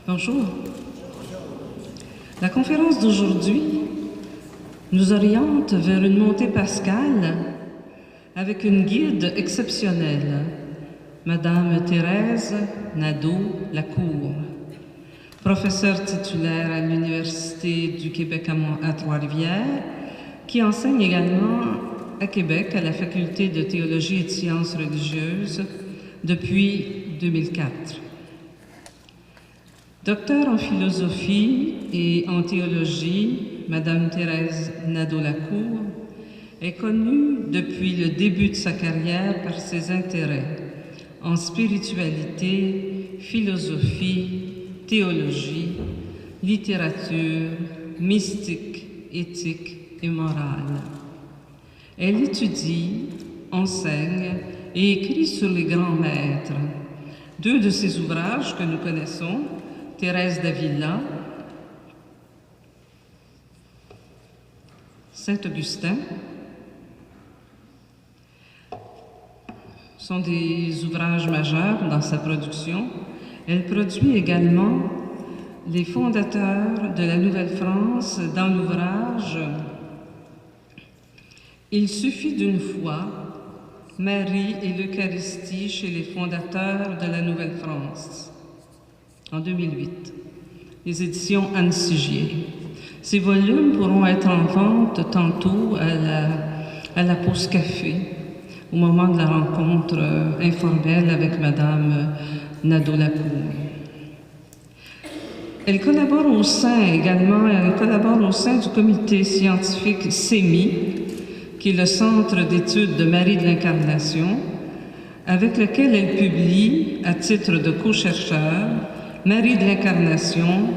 Bonjour. La conférence d'aujourd'hui nous oriente vers une montée pascale avec une guide exceptionnelle, Madame Thérèse Nadeau-Lacour, professeure titulaire à l'Université du Québec à Trois-Rivières, qui enseigne également à Québec à la Faculté de théologie et de sciences religieuses depuis 2004. Docteur en philosophie et en théologie, Madame Thérèse Nadeau-Lacour est connue depuis le début de sa carrière par ses intérêts en spiritualité, philosophie, théologie, littérature, mystique, éthique et morale. Elle étudie, enseigne et écrit sur les grands maîtres. Deux de ses ouvrages que nous connaissons, Thérèse d'Avila, Saint-Augustin, sont des ouvrages majeurs dans sa production. Elle produit également les fondateurs de la Nouvelle-France dans l'ouvrage « Il suffit d'une foi, Marie et l'Eucharistie chez les fondateurs de la Nouvelle-France » en 2008, les éditions Anne Sigier. Ces volumes pourront être en vente tantôt à la pause café, au moment de la rencontre informelle avec Madame Nadeau-Lacour. Elle collabore au sein du comité scientifique CEMI, qui est le Centre d'études de Marie de l'Incarnation, avec lequel elle publie, à titre de co-chercheur, Marie de l'Incarnation,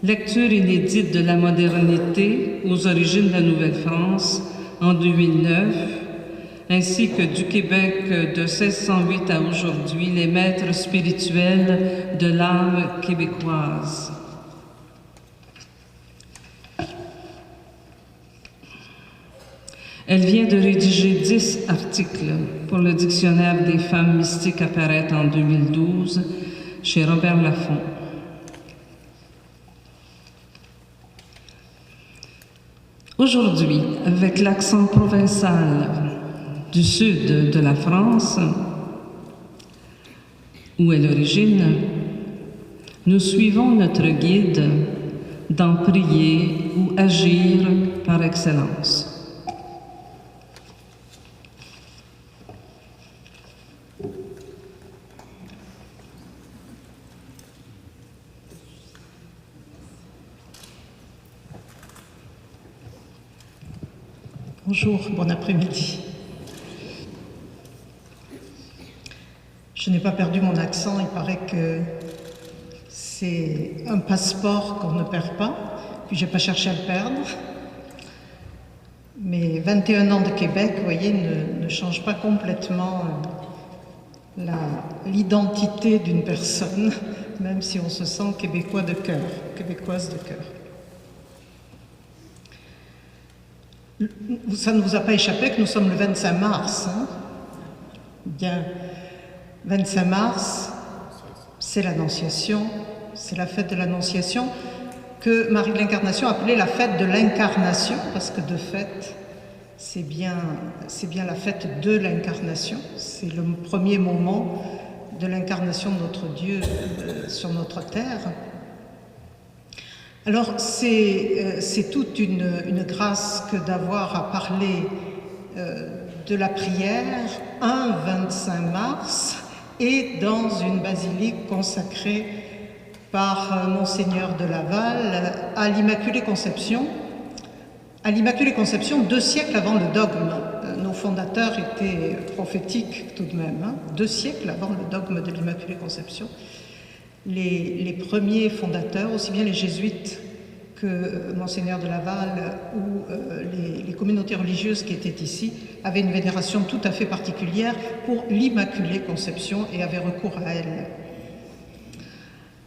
lecture inédite de la modernité aux origines de la Nouvelle-France en 2009, ainsi que du Québec de 1608 à aujourd'hui, les maîtres spirituels de l'âme québécoise. Elle vient de rédiger 10 articles pour le Dictionnaire des femmes mystiques à paraître en 2012 chez Robert Laffont. Aujourd'hui, avec l'accent provincial du sud de la France, où est l'origine, nous suivons notre guide dans prier ou agir par excellence. Bonjour, bon après-midi. Je n'ai pas perdu mon accent, il paraît que c'est un passeport qu'on ne perd pas, puis je n'ai pas cherché à le perdre. Mais 21 ans de Québec, vous voyez, ne change pas complètement l'identité d'une personne, même si on se sent québécois de cœur, québécoise de cœur. Ça ne vous a pas échappé que nous sommes le 25 mars. Bien, 25 mars, c'est l'Annonciation, c'est la fête de l'Annonciation que Marie de l'Incarnation appelait la fête de l'Incarnation, parce que de fait, c'est bien la fête de l'Incarnation, c'est le premier moment de l'incarnation de notre Dieu sur notre terre. Alors, c'est toute une grâce que d'avoir à parler de la prière un 25 mars et dans une basilique consacrée par Monseigneur de Laval à l'Immaculée Conception. À l'Immaculée Conception, 2 siècles avant le dogme. Nos fondateurs étaient prophétiques tout de même, 2 siècles avant le dogme de l'Immaculée Conception. Les premiers fondateurs, aussi bien les jésuites que Monseigneur de Laval ou les communautés religieuses qui étaient ici, avaient une vénération tout à fait particulière pour l'Immaculée Conception et avaient recours à elle.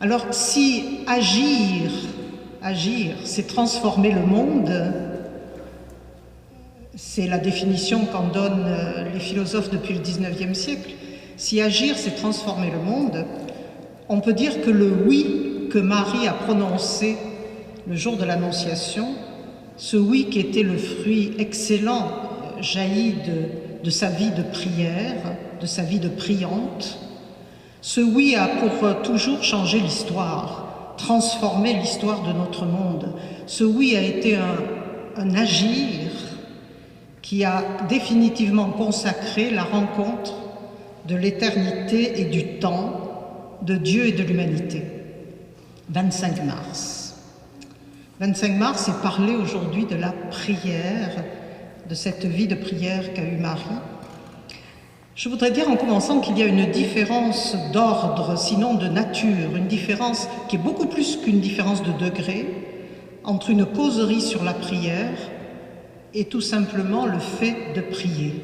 Alors, si agir, c'est transformer le monde, c'est la définition qu'en donnent les philosophes depuis le XIXe siècle. Si agir, c'est transformer le monde, on peut dire que le oui que Marie a prononcé le jour de l'Annonciation, ce oui qui était le fruit excellent jailli de sa vie de prière, de sa vie de priante, ce oui a pour toujours changé l'histoire, transformé l'histoire de notre monde. Ce oui a été un agir qui a définitivement consacré la rencontre de l'éternité et du temps, de Dieu et de l'humanité. 25 mars. 25 mars, c'est parler aujourd'hui de la prière, de cette vie de prière qu'a eue Marie. Je voudrais dire en commençant qu'il y a une différence d'ordre, sinon de nature, une différence qui est beaucoup plus qu'une différence de degré, entre une causerie sur la prière et tout simplement le fait de prier.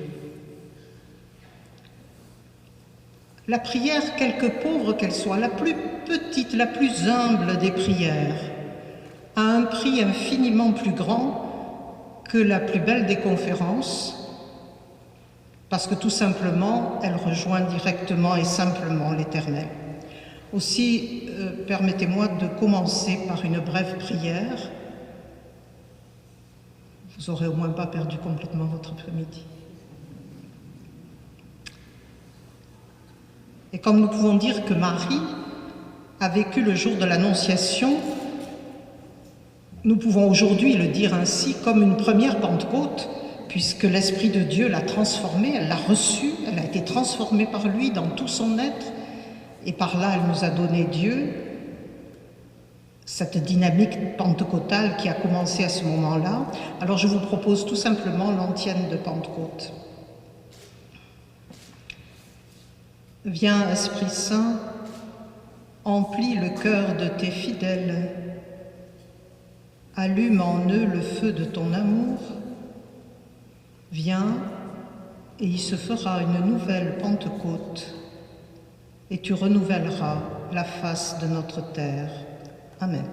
La prière, quelque pauvre qu'elle soit, la plus petite, la plus humble des prières, a un prix infiniment plus grand que la plus belle des conférences, parce que tout simplement, elle rejoint directement et simplement l'Éternel. Aussi, permettez-moi de commencer par une brève prière. Vous n'aurez au moins pas perdu complètement votre après-midi. Et comme nous pouvons dire que Marie a vécu le jour de l'Annonciation, nous pouvons aujourd'hui le dire ainsi comme une première Pentecôte, puisque l'Esprit de Dieu l'a transformée, elle l'a reçue, elle a été transformée par lui dans tout son être, et par là elle nous a donné Dieu, cette dynamique pentecôtale qui a commencé à ce moment-là. Alors je vous propose tout simplement l'antienne de Pentecôte. Viens, Esprit Saint, emplis le cœur de tes fidèles, allume en eux le feu de ton amour, viens et il se fera une nouvelle Pentecôte et tu renouvelleras la face de notre terre. Amen.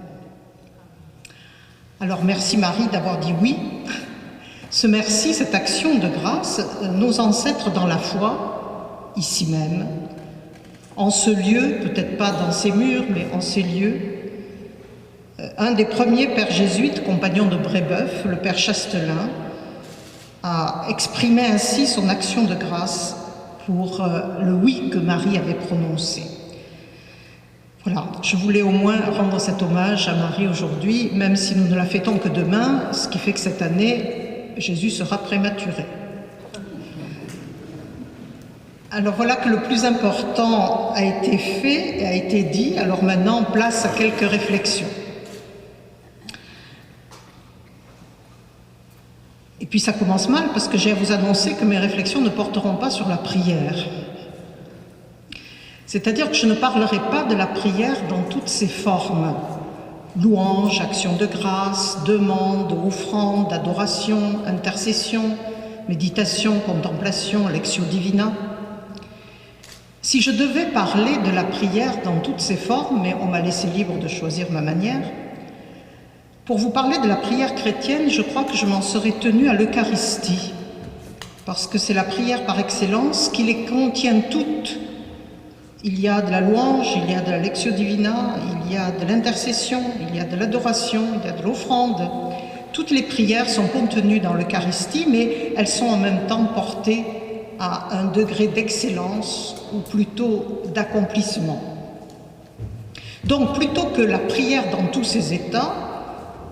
Alors merci Marie d'avoir dit oui. Ce merci, cette action de grâce, nos ancêtres dans la foi, ici même, en ce lieu, peut-être pas dans ces murs, mais en ces lieux, un des premiers pères jésuites, compagnons de Brébeuf, le père Chastelin, a exprimé ainsi son action de grâce pour le oui que Marie avait prononcé. Voilà, je voulais au moins rendre cet hommage à Marie aujourd'hui, même si nous ne la fêtons que demain, ce qui fait que cette année, Jésus sera prématuré. Alors voilà que le plus important a été fait et a été dit, alors maintenant place à quelques réflexions. Et puis ça commence mal parce que j'ai à vous annoncer que mes réflexions ne porteront pas sur la prière. C'est-à-dire que je ne parlerai pas de la prière dans toutes ses formes. Louange, action de grâce, demande, offrande, adoration, intercession, méditation, contemplation, lectio divina. Si je devais parler de la prière dans toutes ses formes, mais on m'a laissé libre de choisir ma manière, pour vous parler de la prière chrétienne, je crois que je m'en serais tenue à l'Eucharistie, parce que c'est la prière par excellence qui les contient toutes. Il y a de la louange, il y a de la lectio divina, il y a de l'intercession, il y a de l'adoration, il y a de l'offrande. Toutes les prières sont contenues dans l'Eucharistie, mais elles sont en même temps portées à un degré d'excellence, ou plutôt d'accomplissement. Donc, plutôt que la prière dans tous ses états,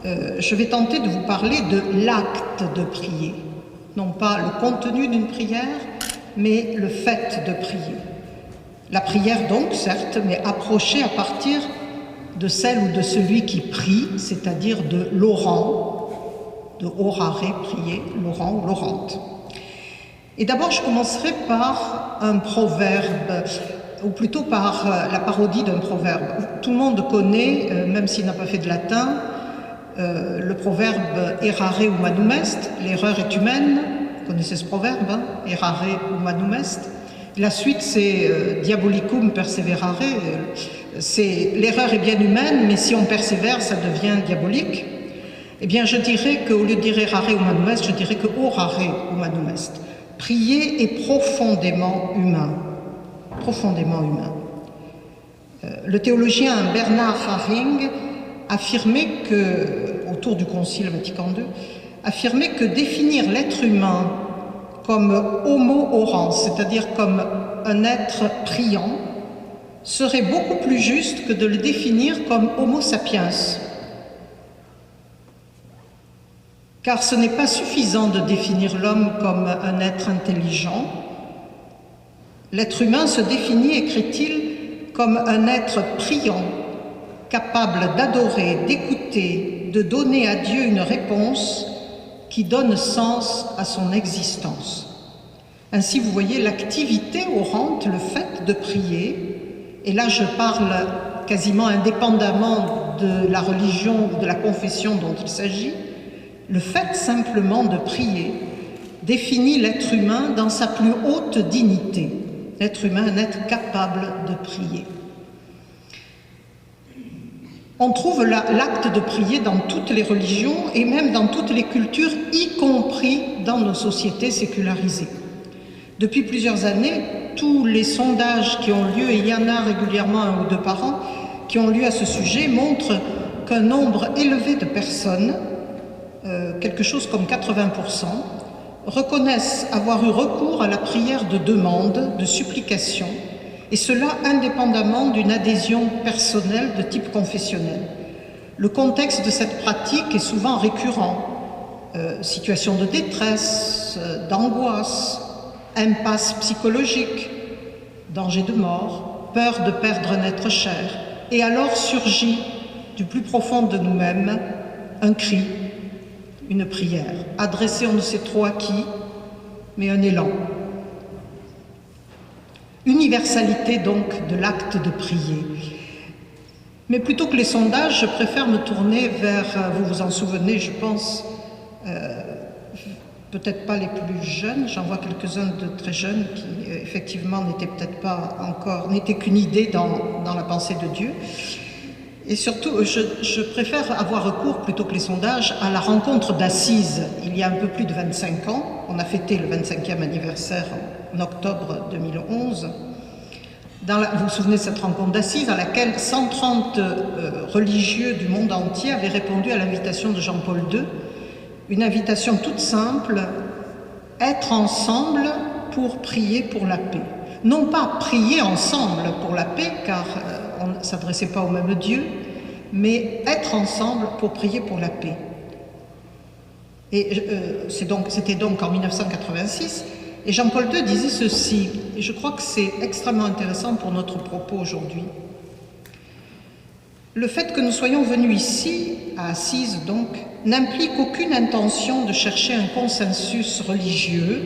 je vais tenter de vous parler de l'acte de prier. Non pas le contenu d'une prière, mais le fait de prier. La prière donc, certes, mais approchée à partir de celle ou de celui qui prie, c'est-à-dire de l'orant, de orare, prier, l'orant ou l'orante. Et d'abord, je commencerai par un proverbe, ou plutôt par la parodie d'un proverbe. Tout le monde connaît, même s'il n'a pas fait de latin, le proverbe « errare humanum est », l'erreur est humaine. Vous connaissez ce proverbe, hein, « errare humanum est ». La suite, c'est « diabolicum perseverare », c'est « l'erreur est bien humaine, mais si on persévère, ça devient diabolique ». Eh bien, je dirais qu'au lieu de dire « errare humanum est », je dirais que « orare humanum est ». Prier est profondément humain. Profondément humain. Le théologien Bernard Haring affirmait que, autour du Concile Vatican II, affirmait que définir l'être humain comme homo orans, c'est-à-dire comme un être priant, serait beaucoup plus juste que de le définir comme homo sapiens. Car ce n'est pas suffisant de définir l'homme comme un être intelligent. L'être humain se définit, écrit-il, comme un être priant, capable d'adorer, d'écouter, de donner à Dieu une réponse qui donne sens à son existence. Ainsi, vous voyez, l'activité orante, le fait de prier, et là je parle quasiment indépendamment de la religion ou de la confession dont il s'agit, le fait simplement de prier définit l'être humain dans sa plus haute dignité. L'être humain est un être capable de prier. On trouve l'acte de prier dans toutes les religions et même dans toutes les cultures, y compris dans nos sociétés sécularisées. Depuis plusieurs années, tous les sondages qui ont lieu, et il y en a régulièrement 1 ou 2 par an, qui ont lieu à ce sujet, montrent qu'un nombre élevé de personnes, quelque chose comme 80%, reconnaissent avoir eu recours à la prière de demande, de supplication, et cela indépendamment d'une adhésion personnelle de type confessionnel. Le contexte de cette pratique est souvent récurrent. Situation de détresse, d'angoisse, impasse psychologique, danger de mort, peur de perdre un être cher. Et alors surgit du plus profond de nous-mêmes un cri, une prière, adressée on ne sait trop à qui, mais un élan. Universalité donc de l'acte de prier. Mais plutôt que les sondages, je préfère me tourner vers, vous vous en souvenez, je pense, peut-être pas les plus jeunes, j'en vois quelques-uns de très jeunes qui effectivement n'étaient peut-être pas encore, n'étaient qu'une idée dans la pensée de Dieu. Et surtout, je préfère avoir recours, plutôt que les sondages, à la rencontre d'Assise. Il y a un peu plus de 25 ans, on a fêté le 25e anniversaire en octobre 2011. Vous vous souvenez de cette rencontre d'Assise à laquelle 130 religieux du monde entier avaient répondu à l'invitation de Jean-Paul II. Une invitation toute simple, être ensemble pour prier pour la paix. Non pas prier ensemble pour la paix, car on ne s'adressait pas au même Dieu, mais être ensemble pour prier pour la paix. Et c'était donc en 1986, et Jean-Paul II disait ceci, et je crois que c'est extrêmement intéressant pour notre propos aujourd'hui. Le fait que nous soyons venus ici, à Assise donc, n'implique aucune intention de chercher un consensus religieux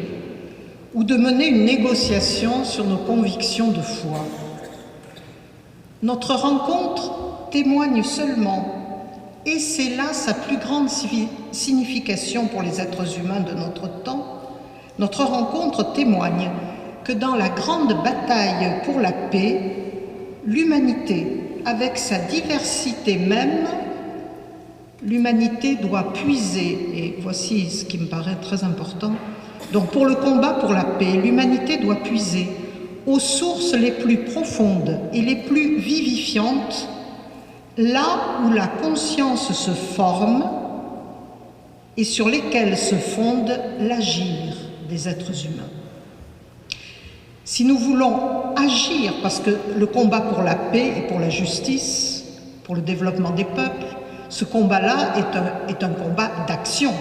ou de mener une négociation sur nos convictions de foi. Notre rencontre témoigne seulement, et c'est là sa plus grande signification pour les êtres humains de notre temps, notre rencontre témoigne que dans la grande bataille pour la paix, l'humanité, avec sa diversité même, l'humanité doit puiser, et voici ce qui me paraît très important, donc pour le combat pour la paix, l'humanité doit puiser aux sources les plus profondes et les plus vivifiantes, là où la conscience se forme et sur lesquelles se fonde l'agir des êtres humains. Si nous voulons agir, parce que le combat pour la paix et pour la justice, pour le développement des peuples, ce combat-là est un combat d'action.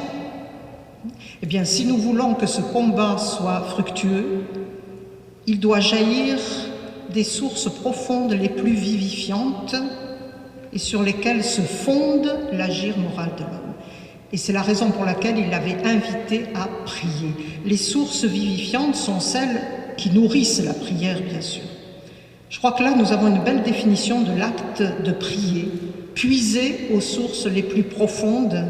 Eh bien, si nous voulons que ce combat soit fructueux, il doit jaillir des sources profondes les plus vivifiantes et sur lesquelles se fonde l'agir moral de l'homme. Et c'est la raison pour laquelle il l'avait invité à prier. Les sources vivifiantes sont celles qui nourrissent la prière, bien sûr. Je crois que là, nous avons une belle définition de l'acte de prier, puiser aux sources les plus profondes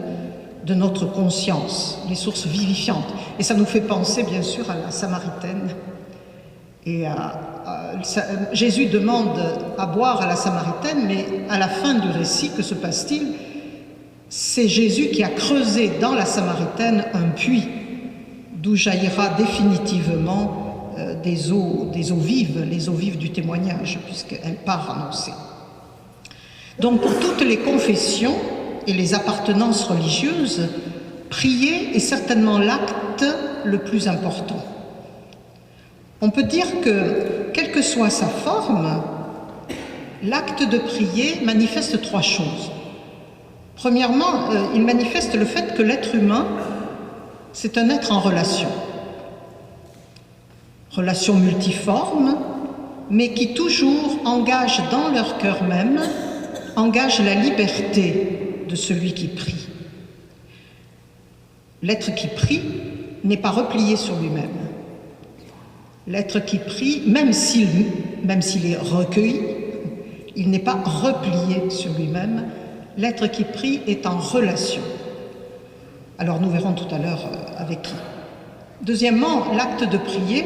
de notre conscience, les sources vivifiantes. Et ça nous fait penser, bien sûr, à la Samaritaine. Et Jésus demande à boire à la Samaritaine, mais à la fin du récit, que se passe-t-il? C'est Jésus qui a creusé dans la Samaritaine un puits d'où jaillira définitivement des eaux vives, les eaux vives du témoignage, puisqu'elle part annoncer. Donc pour toutes les confessions et les appartenances religieuses, prier est certainement l'acte le plus important. On peut dire que, quelle que soit sa forme, l'acte de prier manifeste trois choses. Premièrement, il manifeste le fait que l'être humain, c'est un être en relation. Relation multiforme, mais qui toujours engage dans leur cœur même, engage la liberté de celui qui prie. L'être qui prie n'est pas replié sur lui-même. L'être qui prie, même s'il est recueilli, il n'est pas replié sur lui-même. L'être qui prie est en relation. Alors nous verrons tout à l'heure avec qui. Deuxièmement, l'acte de prier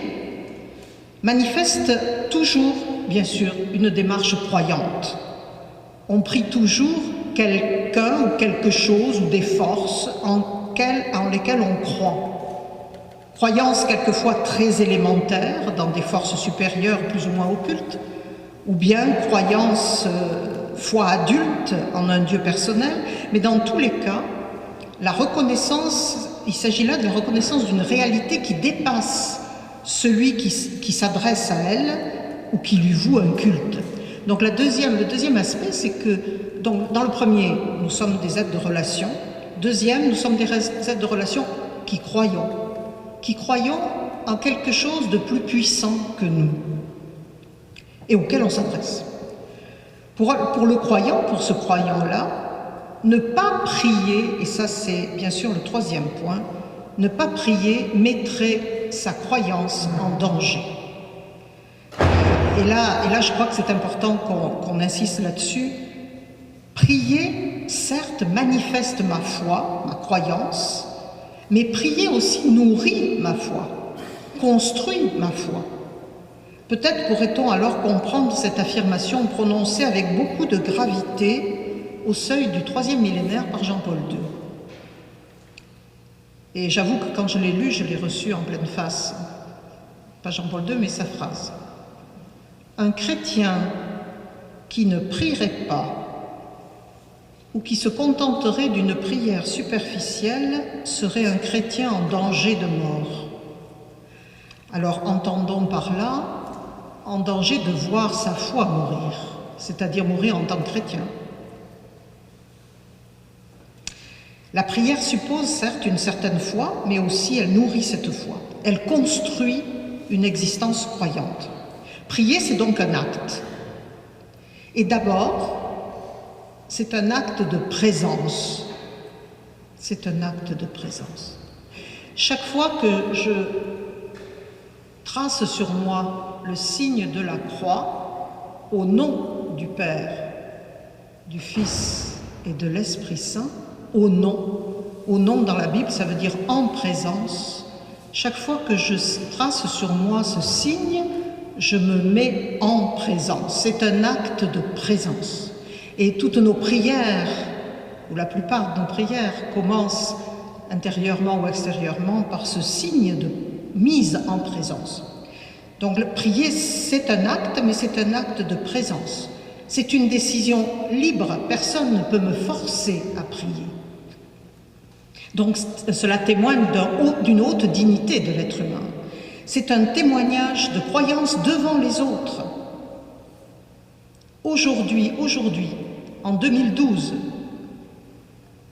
manifeste toujours, bien sûr, une démarche croyante. On prie toujours quelqu'un ou quelque chose ou des forces en lesquelles on croit. Croyance quelquefois très élémentaire dans des forces supérieures plus ou moins occultes, ou bien croyance, foi adulte en un Dieu personnel, mais dans tous les cas, la reconnaissance, il s'agit là de la reconnaissance d'une réalité qui dépasse celui qui s'adresse à elle ou qui lui voue un culte. Donc le deuxième aspect, c'est que dans le premier, nous sommes des êtres de relation. Deuxième, nous sommes des êtres de relation qui croyons en quelque chose de plus puissant que nous et auquel on s'adresse. Pour le croyant, pour ce croyant-là, ne pas prier, et ça c'est bien sûr le troisième point, ne pas prier mettrait sa croyance en danger. Et là je crois que c'est important qu'on insiste là-dessus. Prier, certes, manifeste ma foi, ma croyance, mais prier aussi nourrit ma foi, construit ma foi. Peut-être pourrait-on alors comprendre cette affirmation prononcée avec beaucoup de gravité au seuil du 3e millénaire par Jean-Paul II. Et j'avoue que quand je l'ai lu, je l'ai reçu en pleine face. Pas Jean-Paul II, mais sa phrase. Un chrétien qui ne prierait pas ou qui se contenterait d'une prière superficielle serait un chrétien en danger de mort. Alors entendons par là en danger de voir sa foi mourir, c'est-à-dire mourir en tant que chrétien. La prière suppose certes une certaine foi, mais aussi elle nourrit cette foi. Elle construit une existence croyante. Prier, c'est donc un acte. Et d'abord, c'est un acte de présence. C'est un acte de présence. Chaque fois que je trace sur moi le signe de la croix, au nom du Père, du Fils et de l'Esprit Saint, au nom dans la Bible, ça veut dire en présence. Chaque fois que je trace sur moi ce signe, je me mets en présence. C'est un acte de présence. Et toutes nos prières, ou la plupart de nos prières, commencent intérieurement ou extérieurement par ce signe de mise en présence. Donc prier, c'est un acte, mais c'est un acte de présence. C'est une décision libre, personne ne peut me forcer à prier. Donc cela témoigne d'une haute dignité de l'être humain. C'est un témoignage de croyance devant les autres. Aujourd'hui, en 2012,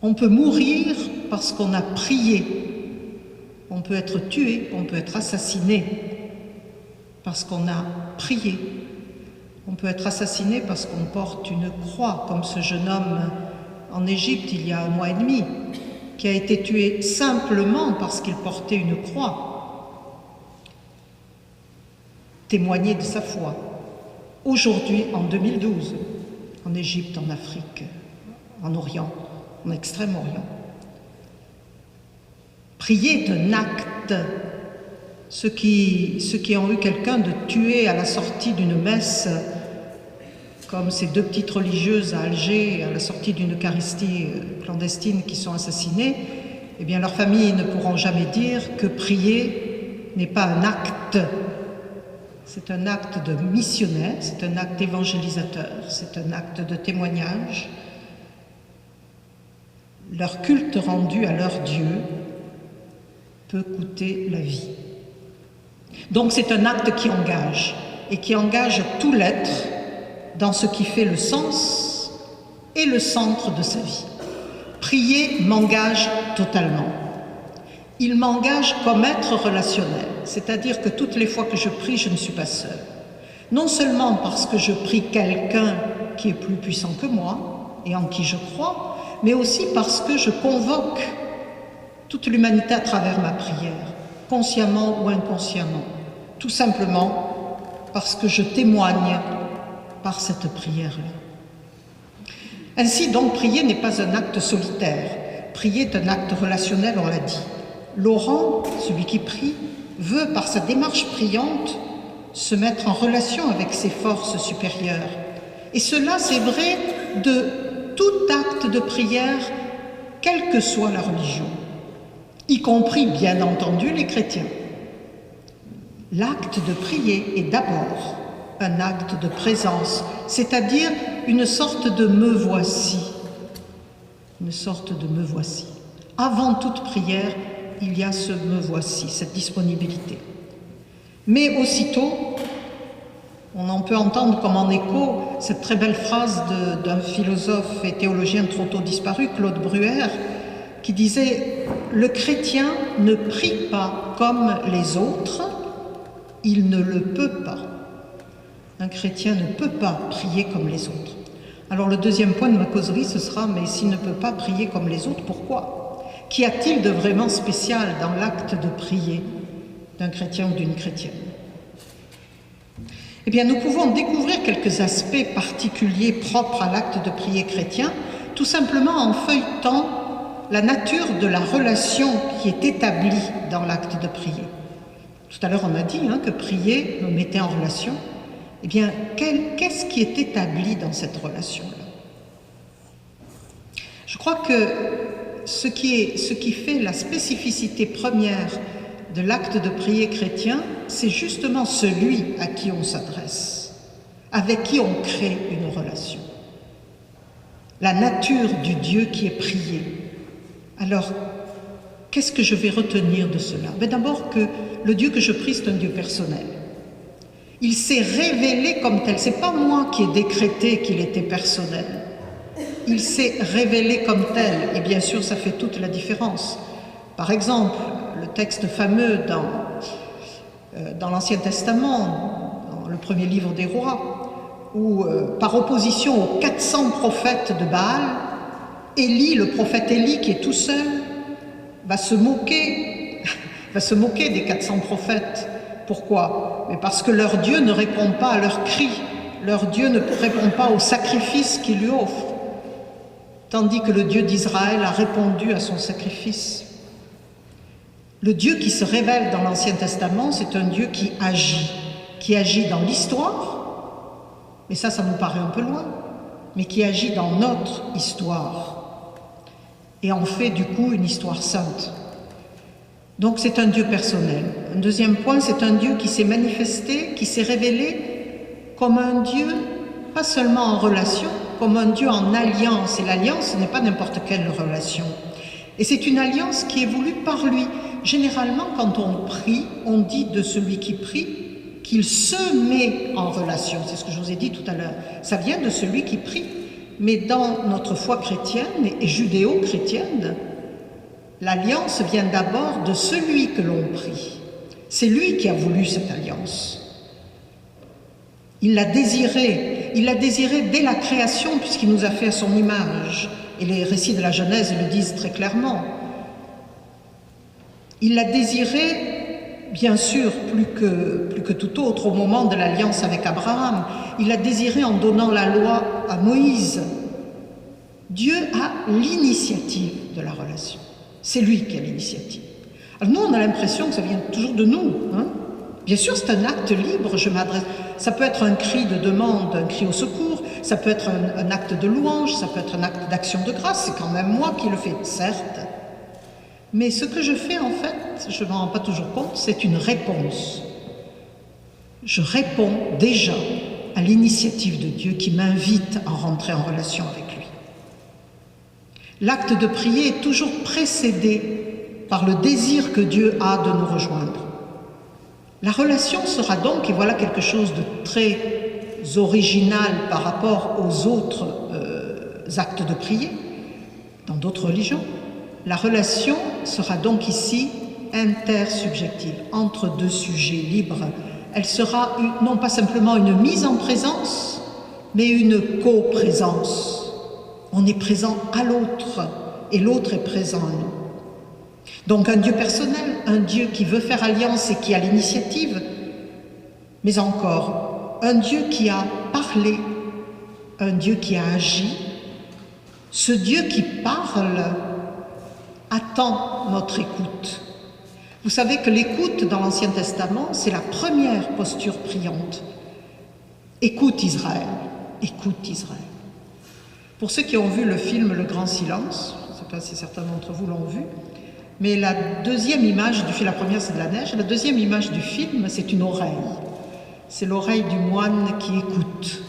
on peut mourir parce qu'on a prié. On peut être tué, on peut être assassiné parce qu'on a prié. On peut être assassiné parce qu'on porte une croix, comme ce jeune homme en Égypte il y a 1 mois et demi, qui a été tué simplement parce qu'il portait une croix. Témoigner de sa foi. Aujourd'hui, en 2012, en Égypte, en Afrique, en Orient, en Extrême-Orient. Prier est un acte. Ceux qui ont eu quelqu'un de tué à la sortie d'une messe, comme ces 2 petites religieuses à Alger, à la sortie d'une Eucharistie clandestine qui sont assassinées, eh bien leurs familles ne pourront jamais dire que prier n'est pas un acte c'est un acte de missionnaire, c'est un acte évangélisateur, c'est un acte de témoignage. Leur culte rendu à leur Dieu peut coûter la vie. Donc c'est un acte qui engage, et qui engage tout l'être dans ce qui fait le sens et le centre de sa vie. Prier m'engage totalement. Il m'engage comme être relationnel, c'est-à-dire que toutes les fois que je prie, je ne suis pas seule. Non seulement parce que je prie quelqu'un qui est plus puissant que moi et en qui je crois, mais aussi parce que je convoque toute l'humanité à travers ma prière, consciemment ou inconsciemment, tout simplement parce que je témoigne par cette prière-là. Ainsi donc, prier n'est pas un acte solitaire, prier est un acte relationnel, on l'a dit. Laurent, celui qui prie, veut par sa démarche priante se mettre en relation avec ses forces supérieures. Et cela, c'est vrai de tout acte de prière, quelle que soit la religion, y compris, bien entendu, les chrétiens. L'acte de prier est d'abord un acte de présence, c'est-à-dire une sorte de « me voici ». Une sorte de « me voici ». Avant toute prière, il y a ce « me voici », cette disponibilité. Mais aussitôt, on en peut entendre comme en écho cette très belle phrase d'un philosophe et théologien trop tôt disparu, Claude Bruer, qui disait « Le chrétien ne prie pas comme les autres, il ne le peut pas. Un chrétien ne peut pas prier comme les autres. » Alors le deuxième point de ma causerie, ce sera « Mais s'il ne peut pas prier comme les autres, pourquoi ? Qu'y a-t-il de vraiment spécial dans l'acte de prier d'un chrétien ou d'une chrétienne ? » Eh bien, nous pouvons découvrir quelques aspects particuliers propres à l'acte de prier chrétien, tout simplement en feuilletant la nature de la relation qui est établie dans l'acte de prier. Tout à l'heure, on a dit que prier me mettait en relation. Eh bien, qu'est-ce qui est établi dans cette relation-là ? Je crois que ce qui fait la spécificité première de l'acte de prier chrétien, c'est justement celui à qui on s'adresse, avec qui on crée une relation. La nature du Dieu qui est prié. Alors, qu'est-ce que je vais retenir de cela ? D'abord que le Dieu que je prie, c'est un Dieu personnel. Il s'est révélé comme tel. C'est pas moi qui ai décrété qu'il était personnel. Il s'est révélé comme tel. Et bien sûr, ça fait toute la différence. Par exemple, le texte fameux dans l'Ancien Testament, dans le premier livre des rois, où, par opposition aux 400 prophètes de Baal, Élie, le prophète Élie, qui est tout seul, va se moquer des 400 prophètes. Pourquoi ? Mais parce que leur Dieu ne répond pas à leurs cris, leur Dieu ne répond pas aux sacrifices qu'ils lui offrent, tandis que le Dieu d'Israël a répondu à son sacrifice. Le Dieu qui se révèle dans l'Ancien Testament, c'est un Dieu qui agit dans l'histoire, mais ça nous paraît un peu loin, mais qui agit dans notre histoire, et en fait du coup une histoire sainte. Donc c'est un Dieu personnel. Un deuxième point, c'est un Dieu qui s'est manifesté, qui s'est révélé comme un Dieu, pas seulement en relation, comme un Dieu en alliance. Et l'alliance, ce n'est pas n'importe quelle relation. Et c'est une alliance qui est voulue par lui. Généralement, quand on prie, on dit de celui qui prie qu'il se met en relation. C'est ce que je vous ai dit tout à l'heure. Ça vient de celui qui prie. Mais dans notre foi chrétienne et judéo-chrétienne, l'alliance vient d'abord de celui que l'on prie. C'est lui qui a voulu cette alliance. Il l'a désirée dès la création puisqu'il nous a fait à son image. Et les récits de la Genèse le disent très clairement. Il l'a désirée, bien sûr, plus que tout autre au moment de l'alliance avec Abraham. Il l'a désirée en donnant la loi à Moïse. Dieu a l'initiative de la relation. C'est lui qui a l'initiative. Alors nous, on a l'impression que ça vient toujours de nous. Bien sûr, c'est un acte libre, je m'adresse. Ça peut être un cri de demande, un cri au secours, ça peut être un acte de louange, ça peut être un acte d'action de grâce, c'est quand même moi qui le fais, certes. Mais ce que je fais, en fait, je ne m'en rends pas toujours compte, c'est une réponse. je réponds déjà à l'initiative de Dieu qui m'invite à rentrer en relation avec lui. L'acte de prier est toujours précédé par le désir que Dieu a de nous rejoindre. La relation sera donc, et voilà quelque chose de très original par rapport aux autres actes de prier, dans d'autres religions, la relation sera donc ici intersubjective, entre deux sujets libres. Elle sera non pas simplement une mise en présence, mais une coprésence. On est présent à l'autre et l'autre est présent à nous. Donc un Dieu personnel, un Dieu qui veut faire alliance et qui a l'initiative, mais encore un Dieu qui a parlé, un Dieu qui a agi. Ce Dieu qui parle attend notre écoute. Vous savez que l'écoute dans l'Ancien Testament, c'est la première posture priante. Écoute Israël, écoute Israël. Pour ceux qui ont vu le film Le Grand Silence, je ne sais pas si certains d'entre vous l'ont vu, mais la deuxième image du film, la première c'est de la neige, la deuxième image du film c'est une oreille. C'est l'oreille du moine qui écoute.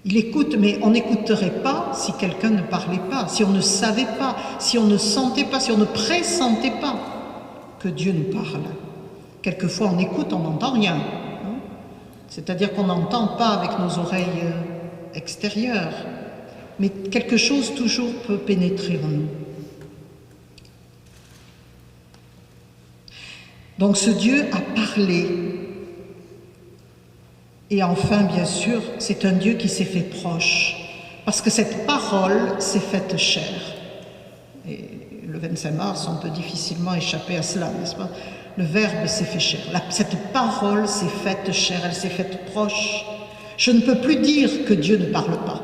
Il écoute, mais on n'écouterait pas si quelqu'un ne parlait pas, si on ne savait pas, si on ne sentait pas, si on ne pressentait pas que Dieu nous parle. Quelquefois on écoute, on n'entend rien. C'est-à-dire qu'on n'entend pas avec nos oreilles extérieures, mais quelque chose toujours peut pénétrer en nous. Donc ce Dieu a parlé. Et enfin, bien sûr, c'est un Dieu qui s'est fait proche, parce que cette parole s'est faite chair. Et le 25 mars, on peut difficilement échapper à cela, n'est-ce pas? Le Verbe s'est fait chair. Cette parole s'est faite chair, elle s'est faite proche. Je ne peux plus dire que Dieu ne parle pas.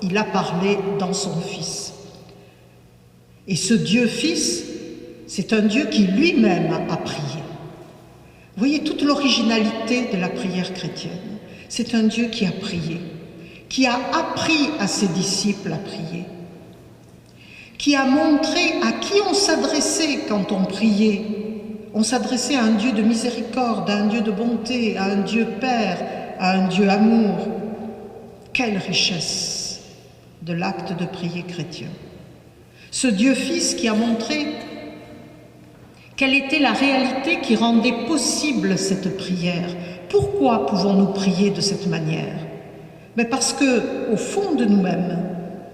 Il a parlé dans son Fils. Et ce Dieu-Fils, c'est un Dieu qui lui-même a prié. Vous voyez toute l'originalité de la prière chrétienne. C'est un Dieu qui a prié, qui a appris à ses disciples à prier, qui a montré à qui on s'adressait quand on priait. On s'adressait à un Dieu de miséricorde, à un Dieu de bonté, à un Dieu Père, à un Dieu amour. Quelle richesse de l'acte de prier chrétien. Ce Dieu Fils qui a montré quelle était la réalité qui rendait possible cette prière. Pourquoi pouvons-nous prier de cette manière? Mais parce que, au fond de nous-mêmes,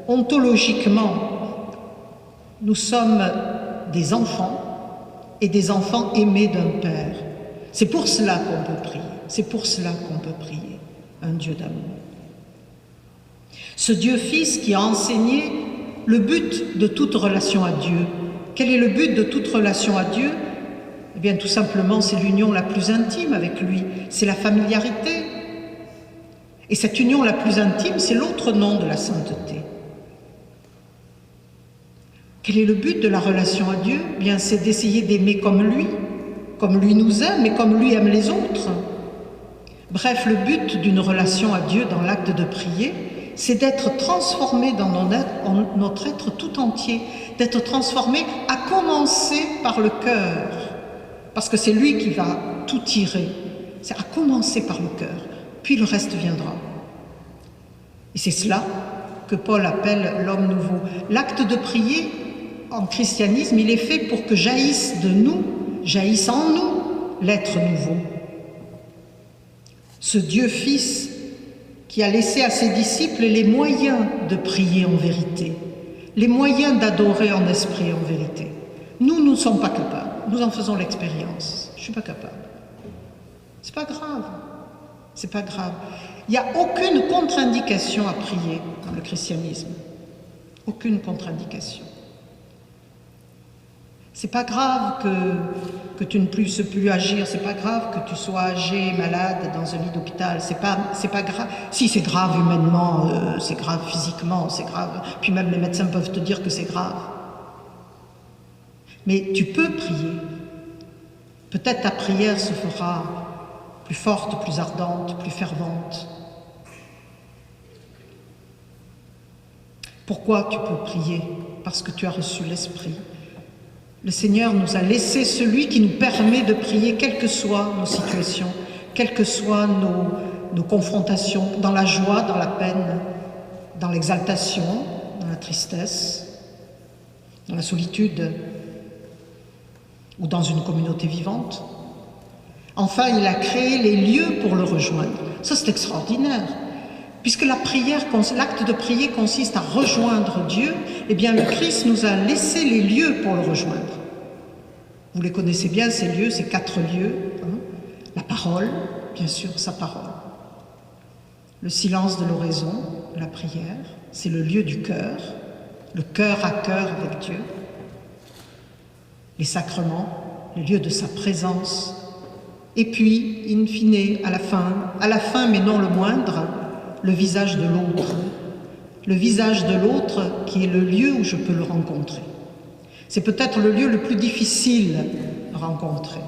ontologiquement, nous sommes des enfants et des enfants aimés d'un Père. C'est pour cela qu'on peut prier. C'est pour cela qu'on peut prier un Dieu d'amour. Ce Dieu Fils qui a enseigné le but de toute relation à Dieu. Quel est le but de toute relation à Dieu? Eh bien, tout simplement, c'est l'union la plus intime avec lui, c'est la familiarité. Et cette union la plus intime, c'est l'autre nom de la sainteté. Quel est le but de la relation à Dieu? Eh bien, c'est d'essayer d'aimer comme lui nous aime et comme lui aime les autres. Bref, le but d'une relation à Dieu dans l'acte de prier, c'est d'être transformé dans notre être tout entier, d'être transformé à commencer par le cœur. Parce que c'est lui qui va tout tirer. C'est à commencer par le cœur, puis le reste viendra. Et c'est cela que Paul appelle l'homme nouveau. L'acte de prier en christianisme, il est fait pour que jaillisse de nous, jaillisse en nous l'être nouveau. Ce Dieu Fils qui a laissé à ses disciples les moyens de prier en vérité, les moyens d'adorer en esprit et en vérité. Nous ne sommes pas capables. Nous en faisons l'expérience. Je ne suis pas capable. C'est pas grave. C'est pas grave. Il n'y a aucune contre-indication à prier dans le christianisme. Aucune contre-indication. C'est pas grave que tu ne puisses plus agir. C'est pas grave que tu sois âgé, malade, dans un lit d'hôpital. C'est pas grave. Si, c'est grave humainement, c'est grave physiquement, c'est grave. Puis même les médecins peuvent te dire que c'est grave. Mais tu peux prier. Peut-être ta prière se fera plus forte, plus ardente, plus fervente. Pourquoi tu peux prier? Parce que tu as reçu l'Esprit. Le Seigneur nous a laissé celui qui nous permet de prier, quelles que soient nos situations, quelles que soient nos confrontations, dans la joie, dans la peine, dans l'exaltation, dans la tristesse, dans la solitude ou dans une communauté vivante. Enfin, il a créé les lieux pour le rejoindre. Ça, c'est extraordinaire. Puisque la prière, l'acte de prier consiste à rejoindre Dieu, eh bien le Christ nous a laissé les lieux pour le rejoindre. Vous les connaissez bien, ces lieux, ces 4 lieux. La parole, bien sûr, sa parole. Le silence de l'oraison, la prière, c'est le lieu du cœur, le cœur à cœur avec Dieu. Les sacrements, le lieu de sa présence. Et puis, in fine, à la fin mais non le moindre, le visage de l'autre. Le visage de l'autre qui est le lieu où je peux le rencontrer. C'est peut-être le lieu le plus difficile à rencontrer.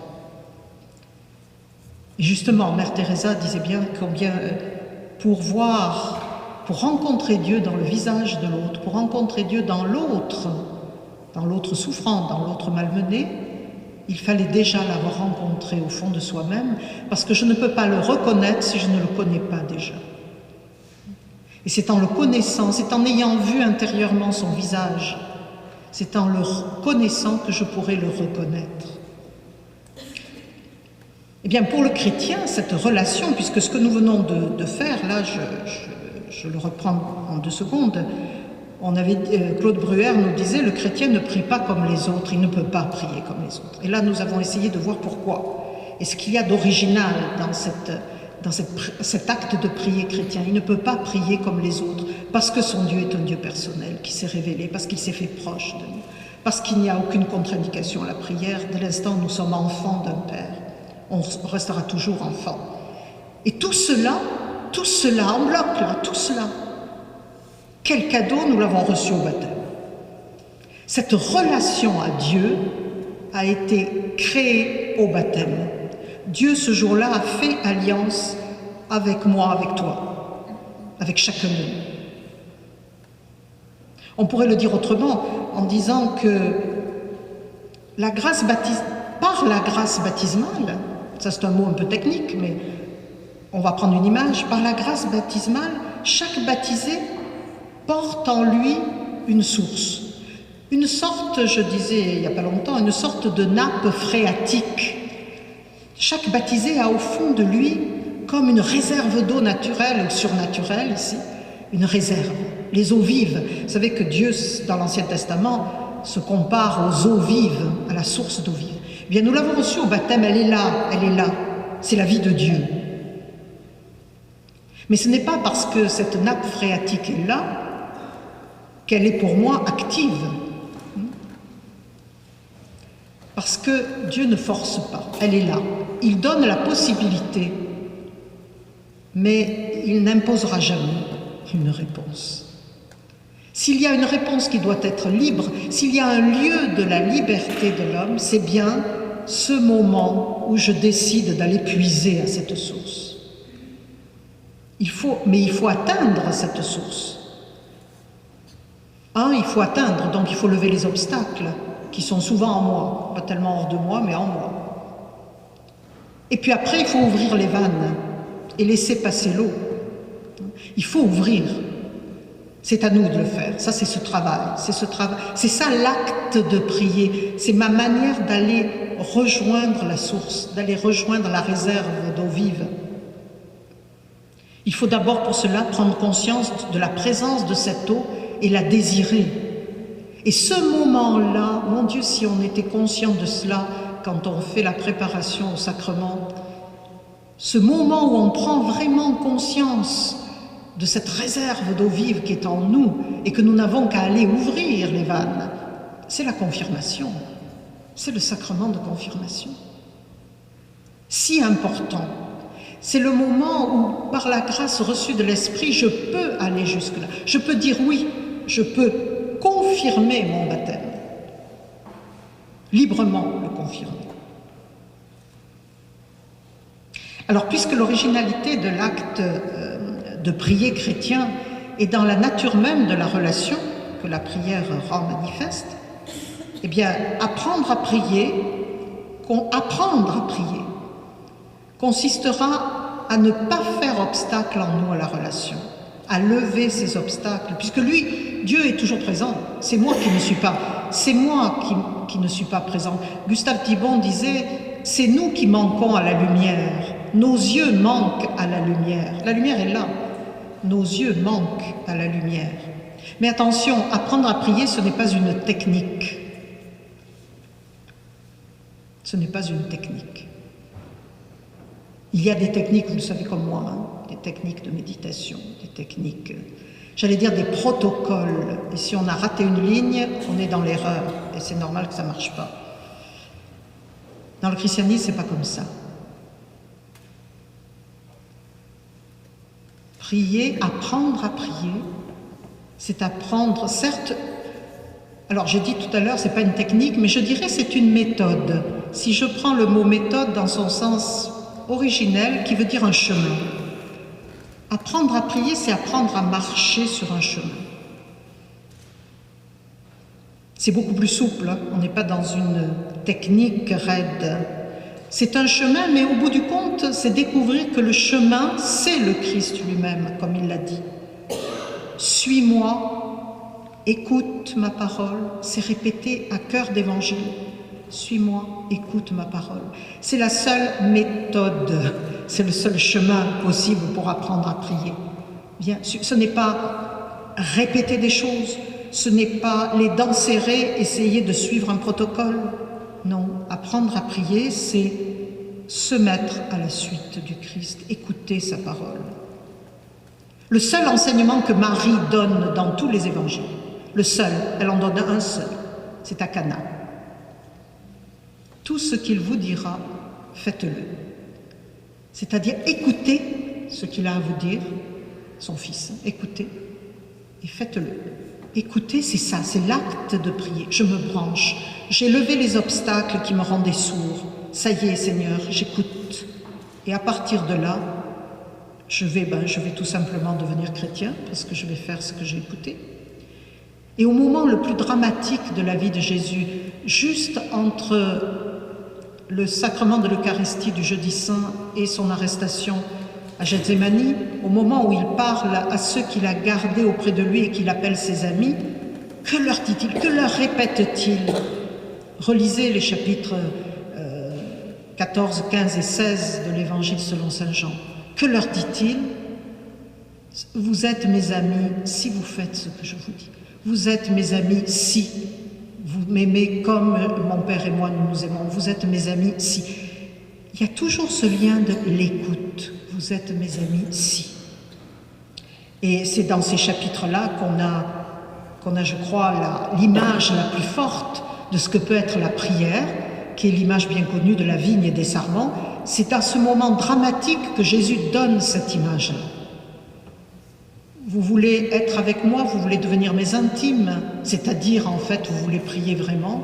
Et justement, Mère Teresa disait bien combien pour rencontrer Dieu dans le visage de l'autre, pour rencontrer Dieu dans l'autre souffrant, dans l'autre malmené, il fallait déjà l'avoir rencontré au fond de soi-même, parce que je ne peux pas le reconnaître si je ne le connais pas déjà. Et c'est en le connaissant, c'est en ayant vu intérieurement son visage, c'est en le connaissant que je pourrai le reconnaître. Eh bien, pour le chrétien, cette relation, puisque ce que nous venons de faire, là, je le reprends en 2 secondes, Claude Bruer nous disait, le chrétien ne prie pas comme les autres, il ne peut pas prier comme les autres. Et là, nous avons essayé de voir pourquoi. Et ce qu'il y a d'original dans cet acte de prier chrétien. Il ne peut pas prier comme les autres, parce que son Dieu est un Dieu personnel, qui s'est révélé, parce qu'il s'est fait proche de nous, parce qu'il n'y a aucune contre-indication à la prière. Dès l'instant où nous sommes enfants d'un Père, on restera toujours enfant. Et tout cela en bloc, là, tout cela. Quel cadeau nous l'avons reçu au baptême. Cette relation à Dieu a été créée au baptême. Dieu, ce jour-là, a fait alliance avec moi, avec toi, avec chacun de nous. On pourrait le dire autrement en disant que par la grâce baptismale, ça c'est un mot un peu technique, mais on va prendre une image, par la grâce baptismale, chaque baptisé porte en lui une source. Une sorte, je disais il n'y a pas longtemps, une sorte de nappe phréatique. Chaque baptisé a au fond de lui comme une réserve d'eau naturelle ou surnaturelle ici, une réserve, les eaux vives. Vous savez que Dieu, dans l'Ancien Testament, se compare aux eaux vives, à la source d'eau vive. Eh bien, nous l'avons reçue au baptême, elle est là, c'est la vie de Dieu. Mais ce n'est pas parce que cette nappe phréatique est là qu'elle est pour moi active. Parce que Dieu ne force pas, elle est là. Il donne la possibilité, mais il n'imposera jamais une réponse. S'il y a une réponse qui doit être libre, s'il y a un lieu de la liberté de l'homme, c'est bien ce moment où je décide d'aller puiser à cette source. Mais il faut atteindre cette source. Il faut atteindre, donc il faut lever les obstacles qui sont souvent en moi, pas tellement hors de moi, mais en moi. Et puis après, il faut ouvrir les vannes et laisser passer l'eau. Il faut ouvrir. C'est à nous de le faire. Ça, c'est ce travail. C'est ça l'acte de prier. C'est ma manière d'aller rejoindre la source, d'aller rejoindre la réserve d'eau vive. Il faut d'abord pour cela prendre conscience de la présence de cette eau et la désirer. Et ce moment-là, mon Dieu, si on était conscient de cela quand on fait la préparation au sacrement, ce moment où on prend vraiment conscience de cette réserve d'eau vive qui est en nous et que nous n'avons qu'à aller ouvrir les vannes, c'est la confirmation. C'est le sacrement de confirmation. Si important. C'est le moment où, par la grâce reçue de l'Esprit, je peux aller jusque-là. Je peux dire oui, je peux confirmer mon baptême. Librement le confirmer. Alors, puisque l'originalité de l'acte de prier chrétien est dans la nature même de la relation que la prière rend manifeste, Eh bien, apprendre à prier consistera à ne pas faire obstacle en nous à la relation, à lever ces obstacles, puisque lui, Dieu est toujours présent. C'est moi qui ne suis pas, qui ne suis pas présent. Gustave Thibon disait, c'est nous qui manquons à la lumière. Nos yeux manquent à la lumière. La lumière est là. Nos yeux manquent à la lumière. Mais attention, apprendre à prier, ce n'est pas une technique. Ce n'est pas une technique. Il y a des techniques, vous le savez comme moi, hein, des techniques de méditation, des techniques, j'allais dire des protocoles. Et si on a raté une ligne, on est dans l'erreur. Et c'est normal que ça ne marche pas. Dans le christianisme, ce n'est pas comme ça. Prier, apprendre à prier, c'est apprendre, certes, alors j'ai dit tout à l'heure, ce n'est pas une technique, mais je dirais c'est une méthode. Si je prends le mot méthode dans son sens originel, qui veut dire un chemin. Apprendre à prier, c'est apprendre à marcher sur un chemin. C'est beaucoup plus souple, hein. On n'est pas dans une technique raide. C'est un chemin, mais au bout du compte, c'est découvrir que le chemin, c'est le Christ lui-même, comme il l'a dit. Suis-moi, écoute ma parole, c'est répété à cœur d'évangile. Suis-moi, écoute ma parole. C'est la seule méthode, c'est le seul chemin possible pour apprendre à prier. Bien, ce n'est pas répéter des choses, ce n'est pas les dents serrées, essayer de suivre un protocole. Non, apprendre à prier, c'est se mettre à la suite du Christ, écouter sa parole. Le seul enseignement que Marie donne dans tous les évangiles, le seul, elle en donne un seul, c'est à Cana. Tout ce qu'il vous dira, faites-le. C'est-à-dire écoutez ce qu'il a à vous dire, son fils, écoutez et faites-le. Écoutez, c'est ça, c'est l'acte de prier. Je me branche, j'ai levé les obstacles qui me rendaient sourd. Ça y est, Seigneur, j'écoute. Et à partir de là, je vais tout simplement devenir chrétien parce que je vais faire ce que j'ai écouté. Et au moment le plus dramatique de la vie de Jésus, juste entre le sacrement de l'Eucharistie du Jeudi Saint et son arrestation à Gethsémani, au moment où il parle à ceux qu'il a gardés auprès de lui et qu'il appelle ses amis, que leur dit-il, que leur répète-t-il? Relisez les chapitres 14, 15 et 16 de l'Évangile selon saint Jean. Que leur dit-il? Vous êtes mes amis si vous faites ce que je vous dis. Vous êtes mes amis si vous m'aimez comme mon Père et moi nous nous aimons. Vous êtes mes amis si. Il y a toujours ce lien de l'écoute. Vous êtes mes amis si. Et c'est dans ces chapitres-là qu'on a, je crois, l'image la plus forte de ce que peut être la prière, qui est l'image bien connue de la vigne et des sarments. C'est à ce moment dramatique que Jésus donne cette image-là. Vous voulez être avec moi, vous voulez devenir mes intimes, c'est-à-dire, en fait, vous voulez prier vraiment,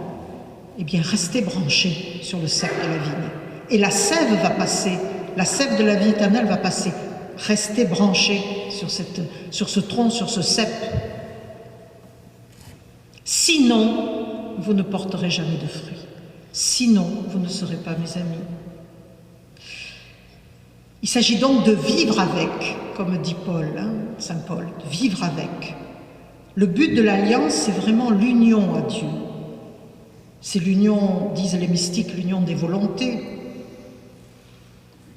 eh bien, restez branchés sur le cep de la vigne. Et la sève va passer, la sève de la vie éternelle va passer. Restez branchés sur ce tronc, sur ce cep. Sinon, vous ne porterez jamais de fruits. Sinon, vous ne serez pas mes amis. Il s'agit donc de vivre avec, comme dit Paul, saint Paul, de vivre avec. Le but de l'alliance, c'est vraiment l'union à Dieu. C'est l'union, disent les mystiques, l'union des volontés.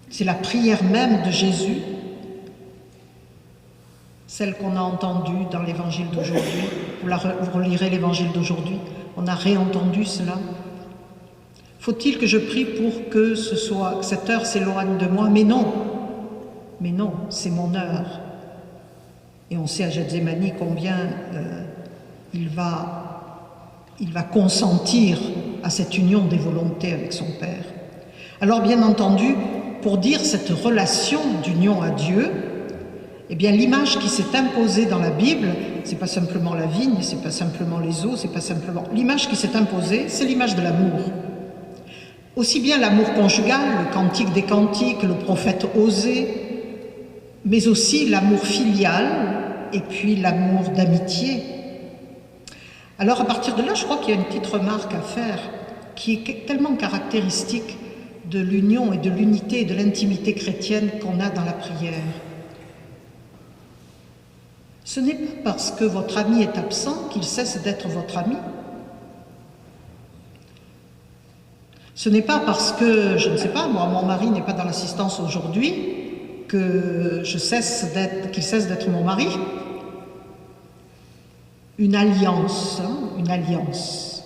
C'est la prière même de Jésus, celle qu'on a entendue dans l'évangile d'aujourd'hui. Vous relirez l'évangile d'aujourd'hui, on a réentendu cela. Faut-il que je prie pour que cette heure s'éloigne de moi? Mais non, c'est mon heure. Et on sait à Gethsémani combien il va consentir à cette union des volontés avec son Père. Alors bien entendu, pour dire cette relation d'union à Dieu, eh bien l'image qui s'est imposée dans la Bible, c'est pas simplement la vigne, c'est pas simplement les eaux, c'est pas simplement... L'image qui s'est imposée, c'est l'image de l'amour. Aussi bien l'amour conjugal, le cantique des cantiques, le prophète Osée, mais aussi l'amour filial et puis l'amour d'amitié. Alors à partir de là, je crois qu'il y a une petite remarque à faire qui est tellement caractéristique de l'union et de l'unité et de l'intimité chrétienne qu'on a dans la prière. Ce n'est pas parce que votre ami est absent qu'il cesse d'être votre ami. Ce n'est pas parce que, je ne sais pas, moi, mon mari n'est pas dans l'assistance aujourd'hui que qu'il cesse d'être mon mari. Une alliance, une alliance.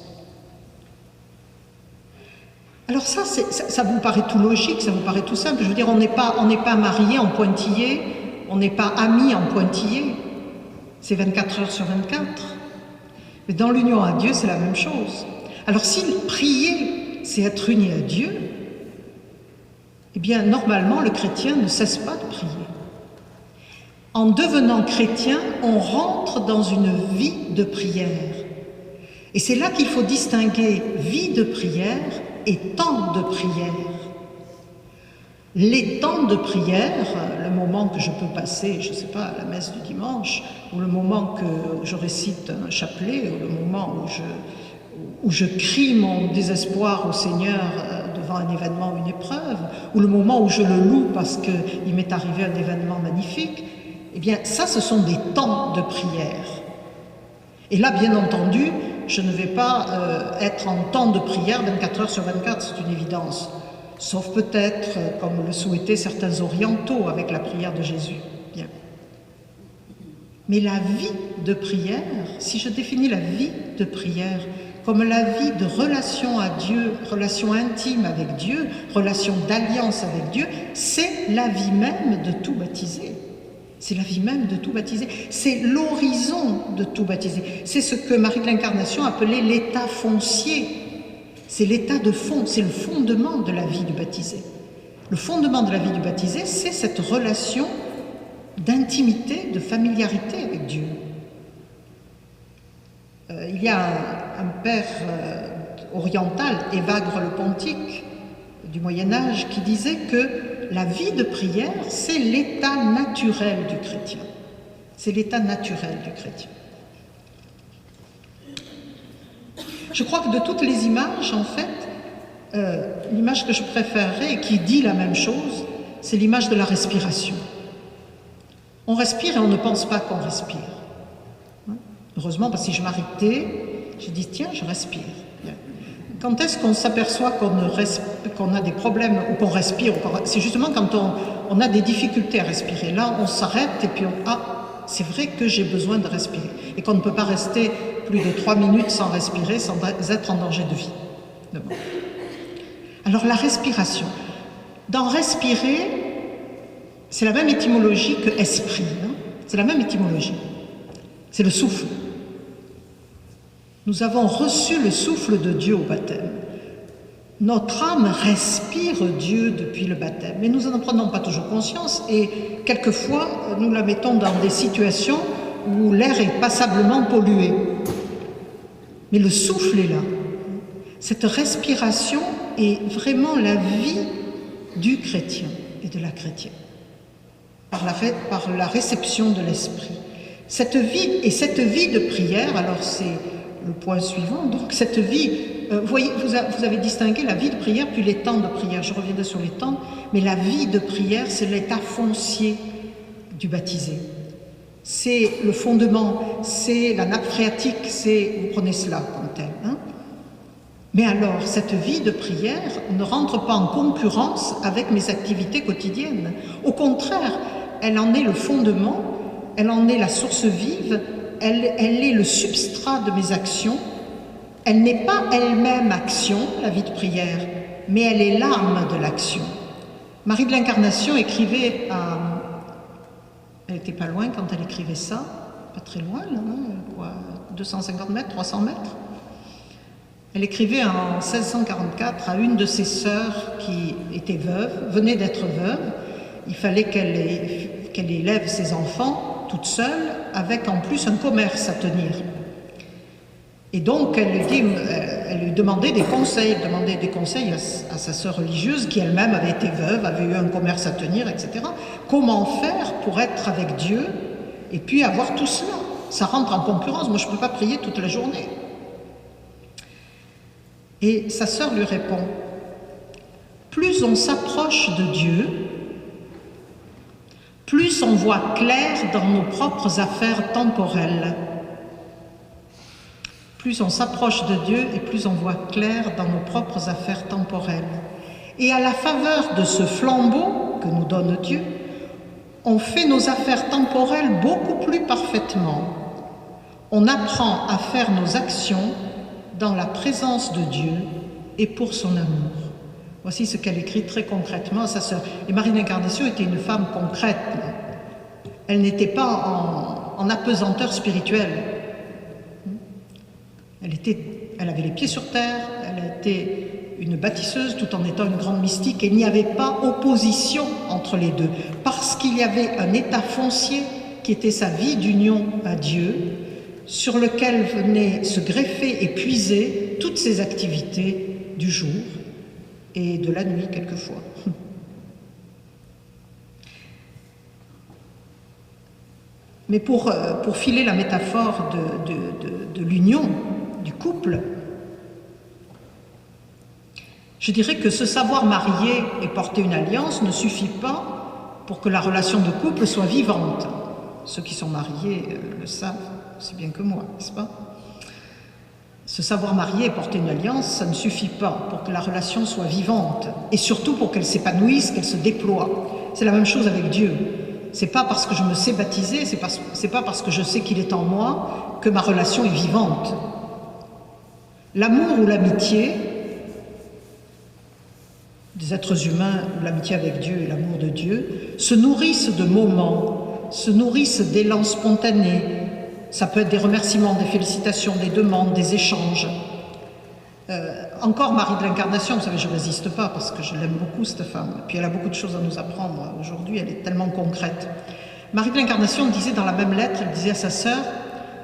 Alors ça vous paraît tout logique, ça vous paraît tout simple. Je veux dire, on n'est pas mariés en pointillé, on n'est pas amis en pointillé. C'est 24 heures sur 24. Mais dans l'union à Dieu, c'est la même chose. Alors si prier, c'est être uni à Dieu, eh bien, normalement, le chrétien ne cesse pas de prier. En devenant chrétien, on rentre dans une vie de prière. Et c'est là qu'il faut distinguer vie de prière et temps de prière. Les temps de prière, le moment que je peux passer, je ne sais pas, à la messe du dimanche, ou le moment que je récite un chapelet, ou le moment où je crie mon désespoir au Seigneur devant un événement ou une épreuve, ou le moment où je le loue parce qu'il m'est arrivé un événement magnifique, eh bien ça, ce sont des temps de prière. Et là, bien entendu, je ne vais pas être en temps de prière 24 heures sur 24, c'est une évidence. Sauf peut-être, comme le souhaitaient certains orientaux avec la prière de Jésus. Bien. Mais la vie de prière, si je définis la vie de prière comme la vie de relation à Dieu, relation intime avec Dieu, relation d'alliance avec Dieu, c'est la vie même de tout baptisé. C'est la vie même de tout baptisé. C'est l'horizon de tout baptisé. C'est ce que Marie de l'Incarnation appelait l'état foncier. C'est l'état de fond, c'est le fondement de la vie du baptisé. Le fondement de la vie du baptisé, c'est cette relation d'intimité, de familiarité avec Dieu. Il y a un père oriental, Évagre le Pontique, du Moyen-Âge, qui disait que la vie de prière, c'est l'état naturel du chrétien. C'est l'état naturel du chrétien. Je crois que de toutes les images, en fait, l'image que je préférerais et qui dit la même chose, c'est l'image de la respiration. On respire et on ne pense pas qu'on respire. Heureusement, parce que si je m'arrêtais, je dis tiens, je respire. Quand est-ce qu'on s'aperçoit qu'on a des problèmes ou qu'on respire? C'est justement quand on a des difficultés à respirer. Là, on s'arrête et puis c'est vrai que j'ai besoin de respirer. Et qu'on ne peut pas rester plus de 3 minutes sans respirer, sans être en danger de vie. Bon. Alors la respiration. Dans respirer, c'est la même étymologie que esprit. Hein, c'est la même étymologie. C'est le souffle. Nous avons reçu le souffle de Dieu au baptême. Notre âme respire Dieu depuis le baptême, mais nous n'en prenons pas toujours conscience et quelquefois nous la mettons dans des situations où l'air est passablement pollué. Mais le souffle est là. Cette respiration est vraiment la vie du chrétien et de la chrétienne, par la réception de l'esprit. Cette vie de prière, alors c'est le point suivant, donc cette vie, vous avez distingué la vie de prière puis les temps de prière, je reviendrai sur les temps, mais la vie de prière, c'est l'état foncier du baptisé. C'est le fondement, c'est la nappe phréatique, vous prenez cela comme tel. Hein? Mais alors, cette vie de prière ne rentre pas en concurrence avec mes activités quotidiennes. Au contraire, elle en est le fondement, elle en est la source vive, elle est le substrat de mes actions. Elle n'est pas elle-même action, la vie de prière, mais elle est l'âme de l'action. Marie de l'Incarnation écrivait elle n'était pas loin quand elle écrivait ça, pas très loin, là, quoi, 250 mètres, 300 mètres. Elle écrivait en 1644 à une de ses sœurs qui était veuve, venait d'être veuve. Il fallait qu'elle élève ses enfants toute seule, avec en plus un commerce à tenir. Et donc elle lui demandait des conseils, à sa sœur religieuse qui elle-même avait été veuve, avait eu un commerce à tenir, etc. Comment faire pour être avec Dieu et puis avoir tout cela? ça rentre en concurrence. Moi, je ne peux pas prier toute la journée. Et sa sœur lui répond, plus on s'approche de Dieu, plus on voit clair dans nos propres affaires temporelles. Plus on s'approche de Dieu et plus on voit clair dans nos propres affaires temporelles. Et à la faveur de ce flambeau que nous donne Dieu, on fait nos affaires temporelles beaucoup plus parfaitement. On apprend à faire nos actions dans la présence de Dieu et pour son amour. Voici ce qu'elle écrit très concrètement à sa sœur. Et Marie d'Incarnation était une femme concrète. Elle n'était pas en apesanteur spirituelle. Elle avait les pieds sur terre, elle était une bâtisseuse tout en étant une grande mystique, et il n'y avait pas opposition entre les deux, parce qu'il y avait un état foncier qui était sa vie d'union à Dieu, sur lequel venaient se greffer et puiser toutes ses activités du jour et de la nuit quelquefois. Mais pour filer la métaphore de l'union, du couple, je dirais que se savoir marier et porter une alliance ne suffit pas pour que la relation de couple soit vivante. Ceux qui sont mariés le savent aussi bien que moi, n'est-ce pas? Se savoir marier et porter une alliance, ça ne suffit pas pour que la relation soit vivante, et surtout pour qu'elle s'épanouisse, qu'elle se déploie. C'est la même chose avec Dieu. C'est pas parce que je me sais baptiser, c'est pas parce que je sais qu'il est en moi que ma relation est vivante. L'amour ou l'amitié des êtres humains, ou l'amitié avec Dieu et l'amour de Dieu, se nourrissent de moments, se nourrissent d'élan spontanés. Ça peut être des remerciements, des félicitations, des demandes, des échanges. Encore Marie de l'Incarnation, vous savez, je ne résiste pas parce que je l'aime beaucoup cette femme. Et puis elle a beaucoup de choses à nous apprendre. Aujourd'hui, elle est tellement concrète. Marie de l'Incarnation disait dans la même lettre, elle disait à sa sœur,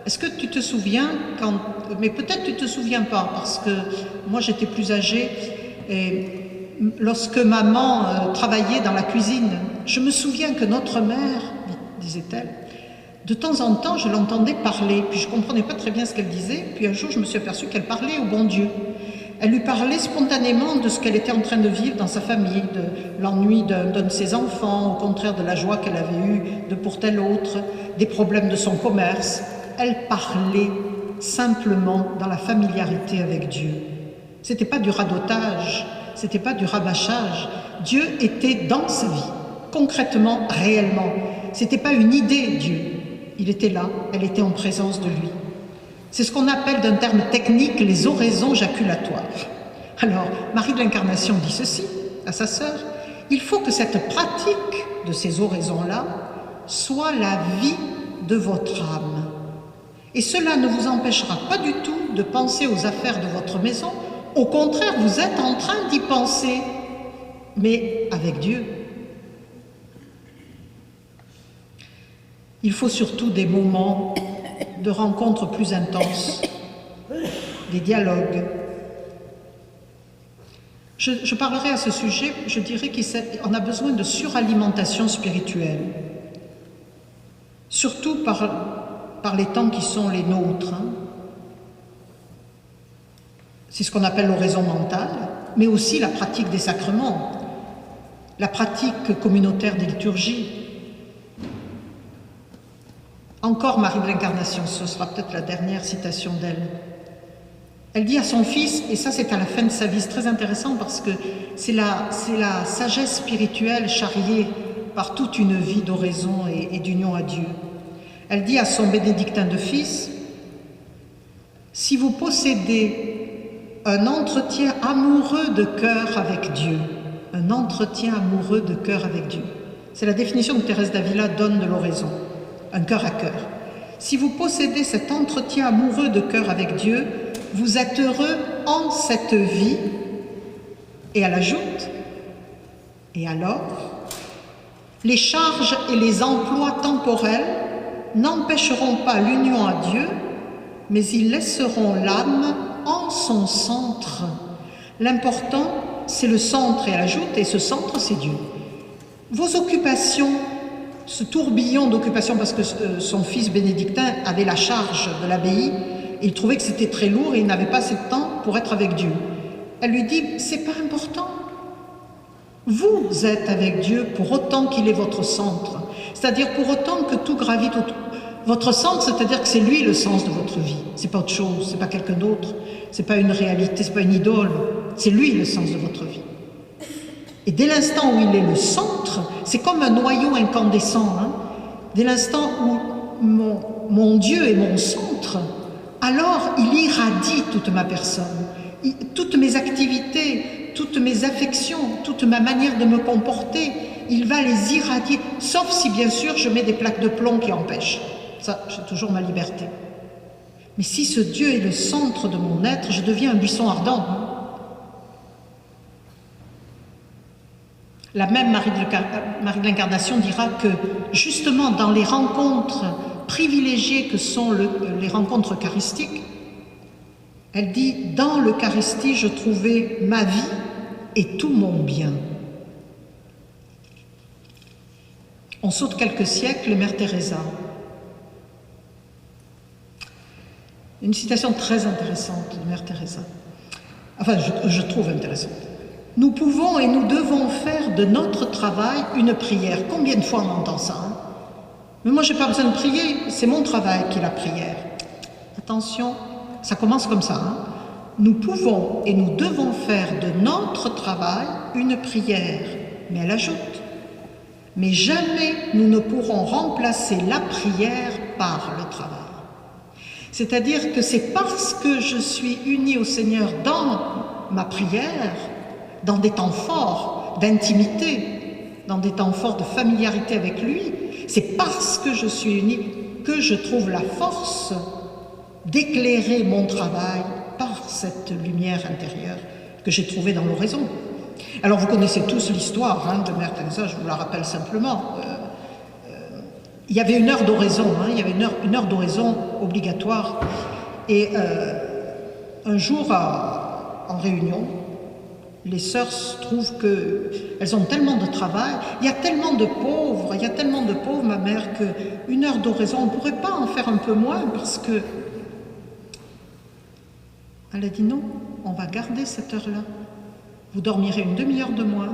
est-ce que tu te souviens quand... Mais peut-être tu ne te souviens pas, parce que moi j'étais plus âgée, et lorsque maman travaillait dans la cuisine, je me souviens que notre mère, disait-elle, de temps en temps, je l'entendais parler, puis je ne comprenais pas très bien ce qu'elle disait, puis un jour, je me suis aperçue qu'elle parlait au bon Dieu. Elle lui parlait spontanément de ce qu'elle était en train de vivre dans sa famille, de l'ennui d'un de ses enfants, au contraire de la joie qu'elle avait eue de pour tel autre, des problèmes de son commerce. Elle parlait simplement dans la familiarité avec Dieu. Ce n'était pas du radotage, ce n'était pas du rabâchage. Dieu était dans sa vie, concrètement, réellement. Ce n'était pas une idée, Dieu. Il était là, elle était en présence de lui. C'est ce qu'on appelle d'un terme technique les oraisons jaculatoires. Alors, Marie de l'Incarnation dit ceci à sa sœur, il faut que cette pratique de ces oraisons-là soit la vie de votre âme. Et cela ne vous empêchera pas du tout de penser aux affaires de votre maison. Au contraire, vous êtes en train d'y penser, mais avec Dieu. Il faut surtout des moments de rencontres plus intenses, des dialogues. Je parlerai à ce sujet, je dirais qu'on a besoin de suralimentation spirituelle, surtout par les temps qui sont les nôtres. C'est ce qu'on appelle l'oraison mentale, mais aussi la pratique des sacrements, la pratique communautaire des liturgies. Encore Marie de l'Incarnation, ce sera peut-être la dernière citation d'elle. Elle dit à son fils, et ça c'est à la fin de sa vie, c'est très intéressant parce que c'est la sagesse spirituelle charriée par toute une vie d'oraison et d'union à Dieu. Elle dit à son bénédictin de fils, si vous possédez un entretien amoureux de cœur avec Dieu, un entretien amoureux de cœur avec Dieu, c'est la définition que Thérèse d'Avila donne de l'oraison. Un cœur à cœur. Si vous possédez cet entretien amoureux de cœur avec Dieu, vous êtes heureux en cette vie. Et elle ajoute, et alors, les charges et les emplois temporels n'empêcheront pas l'union à Dieu, mais ils laisseront l'âme en son centre. L'important, c'est le centre, et elle ajoute, et ce centre, c'est Dieu. Vos occupations ce tourbillon d'occupation, parce que son fils bénédictin avait la charge de l'abbaye, et il trouvait que c'était très lourd et il n'avait pas assez de temps pour être avec Dieu. Elle lui dit, c'est pas important. Vous êtes avec Dieu pour autant qu'il est votre centre. C'est-à-dire pour autant que tout gravite autour. Votre centre, c'est-à-dire que c'est lui le sens de votre vie. C'est pas autre chose, c'est pas quelqu'un d'autre, c'est pas une réalité, c'est pas une idole. C'est lui le sens de votre vie. Et dès l'instant où il est le centre, c'est comme un noyau incandescent. Hein. Dès l'instant où mon Dieu est mon centre, alors il irradie toute ma personne, toutes mes activités, toutes mes affections, toute ma manière de me comporter, il va les irradier, sauf si bien sûr je mets des plaques de plomb qui empêchent. Ça, j'ai toujours ma liberté. Mais si ce Dieu est le centre de mon être, je deviens un buisson ardent. Hein. La même Marie de l'Incarnation dira que justement dans les rencontres privilégiées que sont les rencontres eucharistiques, elle dit « Dans l'Eucharistie, je trouvais ma vie et tout mon bien ». On saute quelques siècles, Mère Teresa. Une citation très intéressante de Mère Teresa. Enfin, je trouve intéressante. Nous pouvons et nous devons faire de notre travail une prière. Combien de fois on entend ça, hein? Mais moi, je n'ai pas besoin de prier, c'est mon travail qui est la prière. Attention, ça commence comme ça. Hein? Nous pouvons et nous devons faire de notre travail une prière. Mais elle ajoute, mais jamais nous ne pourrons remplacer la prière par le travail. C'est-à-dire que c'est parce que je suis unie au Seigneur dans ma prière, dans des temps forts d'intimité, dans des temps forts de familiarité avec lui, c'est parce que je suis unie que je trouve la force d'éclairer mon travail par cette lumière intérieure que j'ai trouvée dans l'oraison. Alors vous connaissez tous l'histoire hein, de Mère Teresa, je vous la rappelle simplement. Il y avait une heure d'oraison, hein, il y avait une heure d'oraison obligatoire. Et un jour, en réunion, les sœurs trouvent qu'elles ont tellement de travail, il y a tellement de pauvres, ma mère, qu'une heure d'oraison, on ne pourrait pas en faire un peu moins parce que... Elle a dit non, on va garder cette heure-là. Vous dormirez une demi-heure de moins.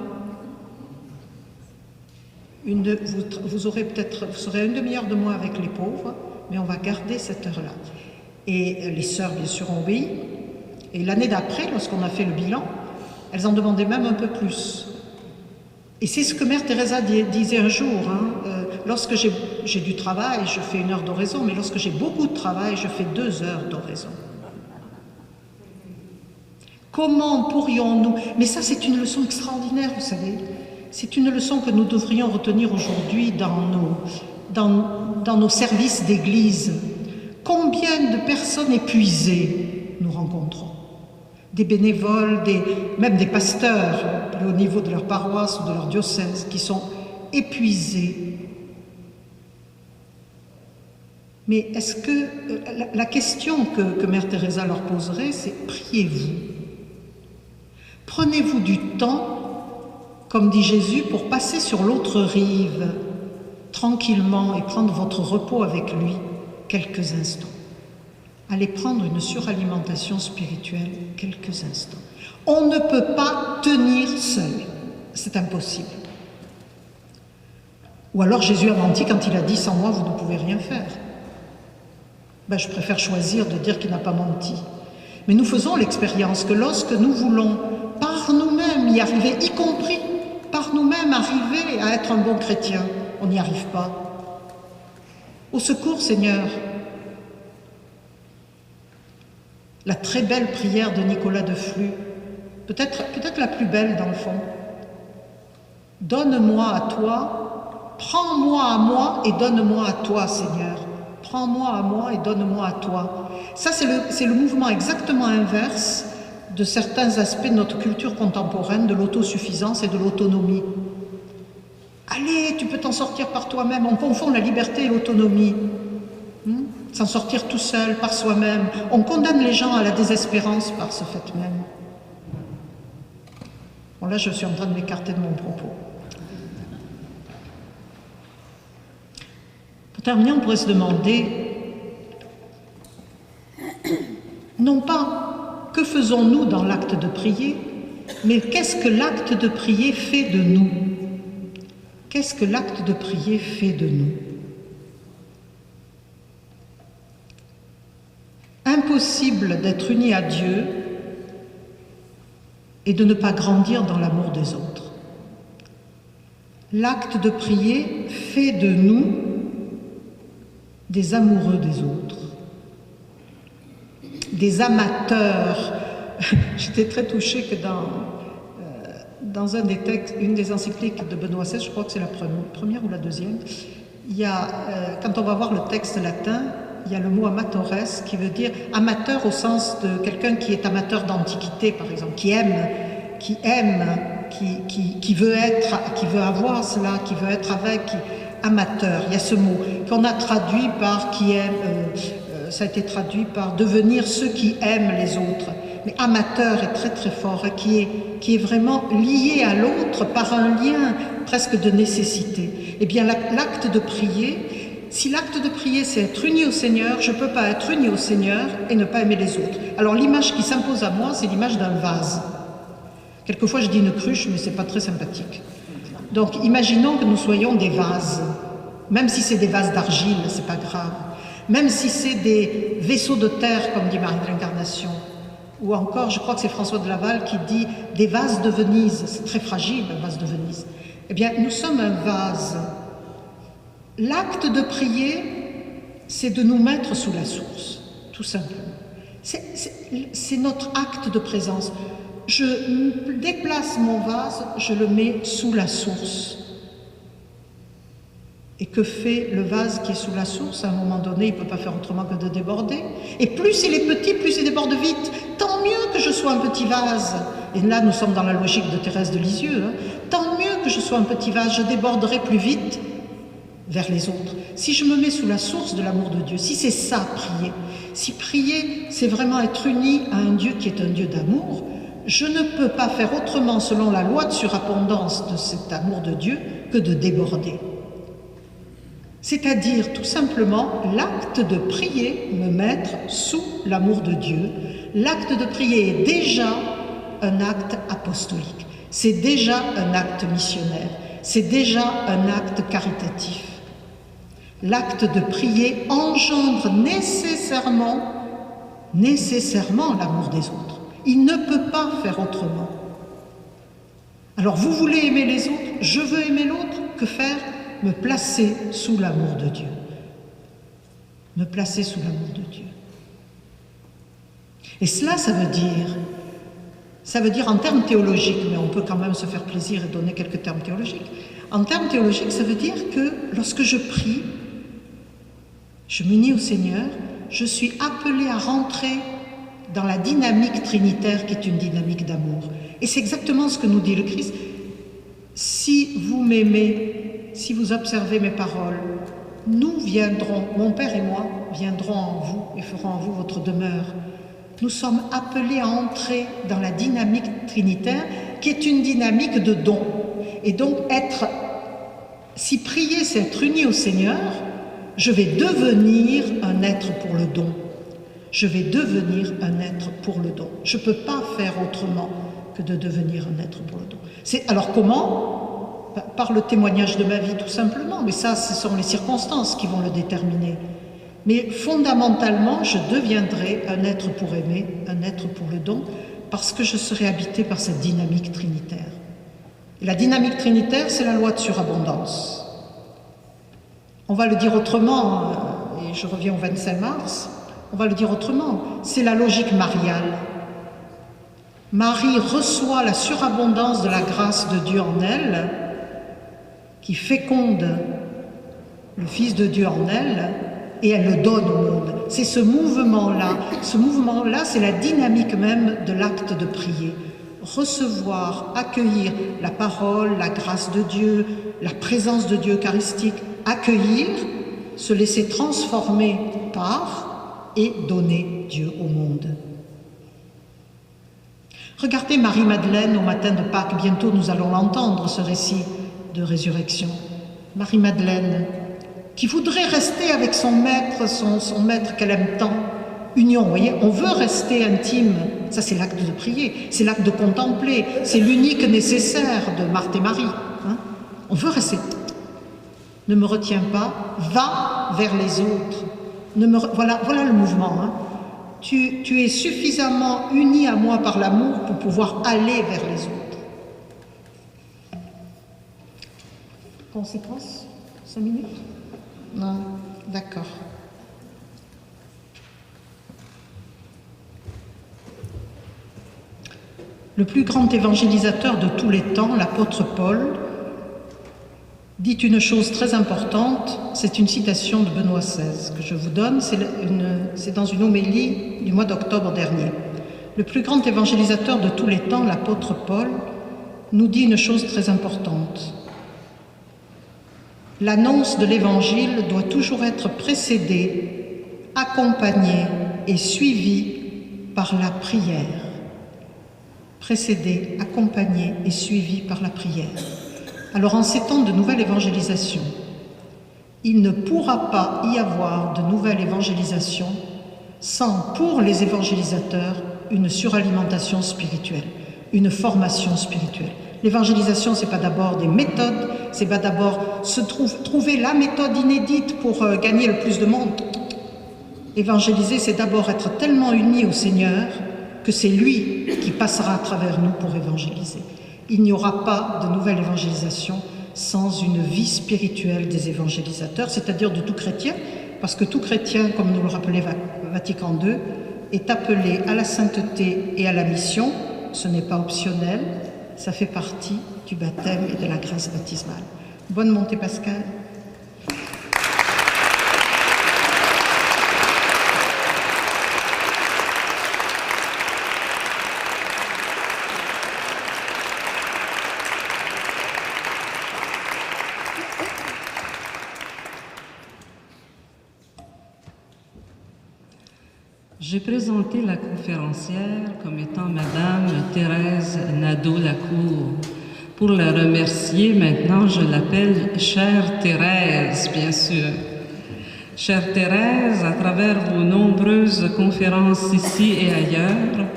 Vous serez une demi-heure de moins avec les pauvres, mais on va garder cette heure-là. Et les sœurs, bien sûr, ont obéi. Et l'année d'après, lorsqu'on a fait le bilan, elles en demandaient même un peu plus. Et c'est ce que Mère Teresa disait un jour. Hein, lorsque j'ai du travail, je fais une heure d'oraison, mais lorsque j'ai beaucoup de travail, je fais 2 heures d'oraison. Comment pourrions-nous... Mais ça, c'est une leçon extraordinaire, vous savez. C'est une leçon que nous devrions retenir aujourd'hui dans nos services d'église. Combien de personnes épuisées nous rencontrons? Des bénévoles, même des pasteurs au niveau de leur paroisse ou de leur diocèse qui sont épuisés. Mais est-ce que la question que Mère Teresa leur poserait, c'est priez-vous? Prenez-vous du temps, comme dit Jésus, pour passer sur l'autre rive, tranquillement, et prendre votre repos avec lui quelques instants. Allez prendre une suralimentation spirituelle quelques instants. On ne peut pas tenir seul, c'est impossible. Ou alors Jésus a menti quand il a dit « sans moi vous ne pouvez rien faire ». Ben, je préfère choisir de dire qu'il n'a pas menti. Mais nous faisons l'expérience que lorsque nous voulons par nous-mêmes y arriver, y compris par nous-mêmes arriver à être un bon chrétien, on n'y arrive pas. Au secours, Seigneur. La très belle prière de Nicolas de Flux, peut-être la plus belle dans le fond. Donne-moi à toi, prends-moi à moi et donne-moi à toi, Seigneur. Prends-moi à moi et donne-moi à toi. Ça, c'est le mouvement exactement inverse de certains aspects de notre culture contemporaine, de l'autosuffisance et de l'autonomie. Allez, tu peux t'en sortir par toi-même. On confond la liberté et l'autonomie. S'en sortir tout seul, par soi-même. On condamne les gens à la désespérance par ce fait même. Bon, là, je suis en train de m'écarter de mon propos. En terminant, on pourrait se demander, non pas que faisons-nous dans l'acte de prier, mais qu'est-ce que l'acte de prier fait de nous? Qu'est-ce que l'acte de prier fait de nous? Impossible d'être uni à Dieu et de ne pas grandir dans l'amour des autres. L'acte de prier fait de nous des amoureux des autres, des amateurs. J'étais très touchée que dans un des textes, une des encycliques de Benoît XVI, je crois que c'est la première ou la deuxième, il y a, quand on va voir le texte latin, il y a le mot amatores qui veut dire amateur au sens de quelqu'un qui est amateur d'antiquité, par exemple, qui veut être, qui veut avoir cela, qui veut être avec, amateur. Il y a ce mot qu'on a traduit par qui aime, ça a été traduit par devenir ceux qui aiment les autres. Mais amateur est très très fort, qui est vraiment lié à l'autre par un lien presque de nécessité. Eh bien, l'acte de prier, si l'acte de prier c'est être uni au Seigneur, je ne peux pas être uni au Seigneur et ne pas aimer les autres. Alors l'image qui s'impose à moi, c'est l'image d'un vase. Quelquefois je dis une cruche, mais ce n'est pas très sympathique. Donc imaginons que nous soyons des vases, même si c'est des vases d'argile, c'est pas grave. Même si c'est des vaisseaux de terre, comme dit Marie de l'Incarnation. Ou encore, je crois que c'est François de Laval qui dit des vases de Venise. C'est très fragile, un vase de Venise. Eh bien, nous sommes un vase. L'acte de prier, c'est de nous mettre sous la source, tout simplement. C'est notre acte de présence. Je déplace mon vase, je le mets sous la source. Et que fait le vase qui est sous la source? À un moment donné, il ne peut pas faire autrement que de déborder. Et plus il est petit, plus il déborde vite. Tant mieux que je sois un petit vase. Et là, nous sommes dans la logique de Thérèse de Lisieux. Tant mieux que je sois un petit vase, je déborderai plus vite vers les autres. Si je me mets sous la source de l'amour de Dieu, si c'est ça, prier, si prier, c'est vraiment être uni à un Dieu qui est un Dieu d'amour, je ne peux pas faire autrement, selon la loi de surabondance de cet amour de Dieu, que de déborder. C'est-à-dire, tout simplement, l'acte de prier, me mettre sous l'amour de Dieu. L'acte de prier est déjà un acte apostolique, c'est déjà un acte missionnaire, c'est déjà un acte caritatif. L'acte de prier engendre nécessairement l'amour des autres. Il ne peut pas faire autrement. Alors, vous voulez aimer les autres, je veux aimer l'autre, que faire? Me placer sous l'amour de Dieu. Me placer sous l'amour de Dieu. Et cela, ça veut dire en termes théologiques, mais on peut quand même se faire plaisir et donner quelques termes théologiques. En termes théologiques, ça veut dire que lorsque je prie, je m'unis au Seigneur, je suis appelée à rentrer dans la dynamique trinitaire qui est une dynamique d'amour. Et c'est exactement ce que nous dit le Christ. Si vous m'aimez, si vous observez mes paroles, nous viendrons, mon Père et moi, viendrons en vous et ferons en vous votre demeure. Nous sommes appelés à entrer dans la dynamique trinitaire qui est une dynamique de don. Et donc si prier c'est être uni au Seigneur, je vais devenir un être pour le don. Je vais devenir un être pour le don. Je ne peux pas faire autrement que de devenir un être pour le don. Alors comment ? Par le témoignage de ma vie tout simplement, mais ça ce sont les circonstances qui vont le déterminer. Mais fondamentalement, je deviendrai un être pour aimer, un être pour le don, parce que je serai habité par cette dynamique trinitaire. Et la dynamique trinitaire, c'est la loi de surabondance. On va le dire autrement, et je reviens au 25 mars, on va le dire autrement, c'est la logique mariale. Marie reçoit la surabondance de la grâce de Dieu en elle, qui féconde le Fils de Dieu en elle, et elle le donne au monde. C'est ce mouvement-là, c'est la dynamique même de l'acte de prier. Recevoir, accueillir la parole, la grâce de Dieu, la présence de Dieu eucharistique, accueillir, se laisser transformer par et donner Dieu au monde. Regardez Marie-Madeleine au matin de Pâques, bientôt nous allons l'entendre, ce récit de résurrection. Marie-Madeleine, qui voudrait rester avec son maître, son maître qu'elle aime tant. Union, vous voyez, on veut rester intime. Ça, c'est l'acte de prier, c'est l'acte de contempler, c'est l'unique nécessaire de Marthe et Marie. Hein. On veut rester. Ne me retiens pas, va vers les autres. Voilà le mouvement. Hein. Tu es suffisamment uni à moi par l'amour pour pouvoir aller vers les autres. Conséquence 5 minutes? Non, d'accord. Le plus grand évangélisateur de tous les temps, l'apôtre Paul, dit une chose très importante, c'est une citation de Benoît XVI que je vous donne, c'est dans une homélie du mois d'octobre dernier. Le plus grand évangélisateur de tous les temps, l'apôtre Paul, nous dit une chose très importante. L'annonce de l'évangile doit toujours être précédée, accompagnée et suivie par la prière. Précédée, accompagnée et suivie par la prière. Alors en ces temps de nouvelle évangélisation, il ne pourra pas y avoir de nouvelle évangélisation sans, pour les évangélisateurs, une suralimentation spirituelle, une formation spirituelle. L'évangélisation, c'est pas d'abord des méthodes, c'est pas d'abord trouver la méthode inédite pour gagner le plus de monde. Évangéliser, c'est d'abord être tellement unis au Seigneur que c'est lui qui passera à travers nous pour évangéliser. Il n'y aura pas de nouvelle évangélisation sans une vie spirituelle des évangélisateurs, c'est-à-dire de tout chrétien, parce que tout chrétien, comme nous le rappelait Vatican II, est appelé à la sainteté et à la mission. Ce n'est pas optionnel, ça fait partie du baptême et de la grâce baptismale. Bonne montée Pascal. J'ai présenté la conférencière comme étant Madame Thérèse Nadeau-Lacour. Pour la remercier, maintenant, je l'appelle Chère Thérèse, bien sûr. Chère Thérèse, à travers vos nombreuses conférences ici et ailleurs,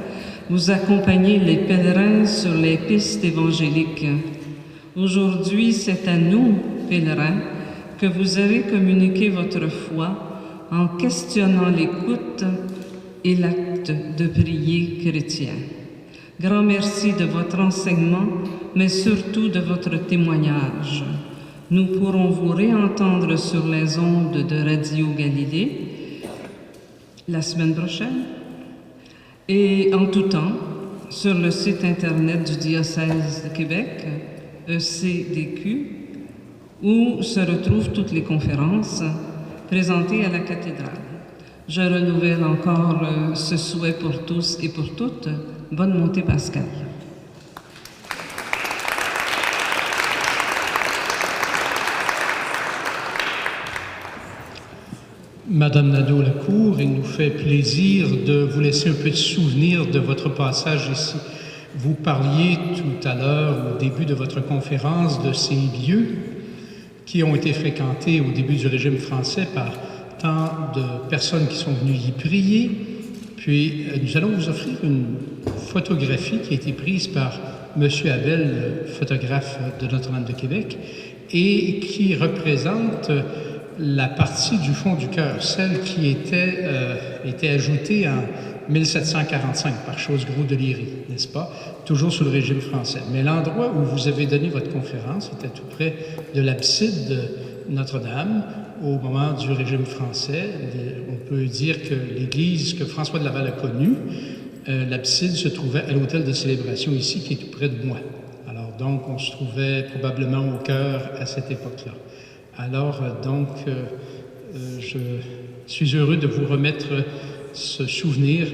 vous accompagnez les pèlerins sur les pistes évangéliques. Aujourd'hui, c'est à nous, pèlerins, que vous avez communiqué votre foi en questionnant l'écoute et l'acte de prier chrétien. Grand merci de votre enseignement, mais surtout de votre témoignage. Nous pourrons vous réentendre sur les ondes de Radio Galilée la semaine prochaine et en tout temps sur le site internet du diocèse de Québec, ECDQ, où se retrouvent toutes les conférences présentées à la cathédrale. Je renouvelle encore ce souhait pour tous et pour toutes. Bonne montée Pascal. Madame Nadeau-Lacour, il nous fait plaisir de vous laisser un peu de souvenir de votre passage ici. Vous parliez tout à l'heure, au début de votre conférence, de ces lieux qui ont été fréquentés au début du régime français par tant de personnes qui sont venues y prier. Puis nous allons vous offrir une photographie qui a été prise par M. Abel, photographe de Notre-Dame de Québec, et qui représente la partie du fond du cœur, celle qui était ajoutée en 1745 par Chosgros de Liry, n'est-ce pas? Toujours sous le régime français. Mais l'endroit où vous avez donné votre conférence était tout près de l'abside de Notre-Dame au moment du régime français. On peut dire que l'église que François de Laval a connue, l'abside se trouvait à l'hôtel de célébration ici, qui est tout près de moi. Alors donc, on se trouvait probablement au cœur à cette époque-là. Alors donc, je suis heureux de vous remettre ce souvenir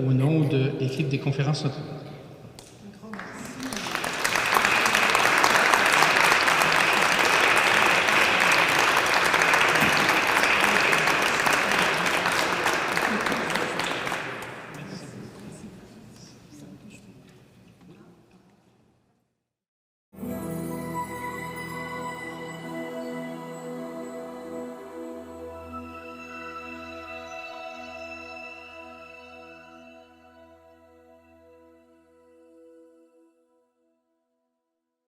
au nom de l'équipe des conférences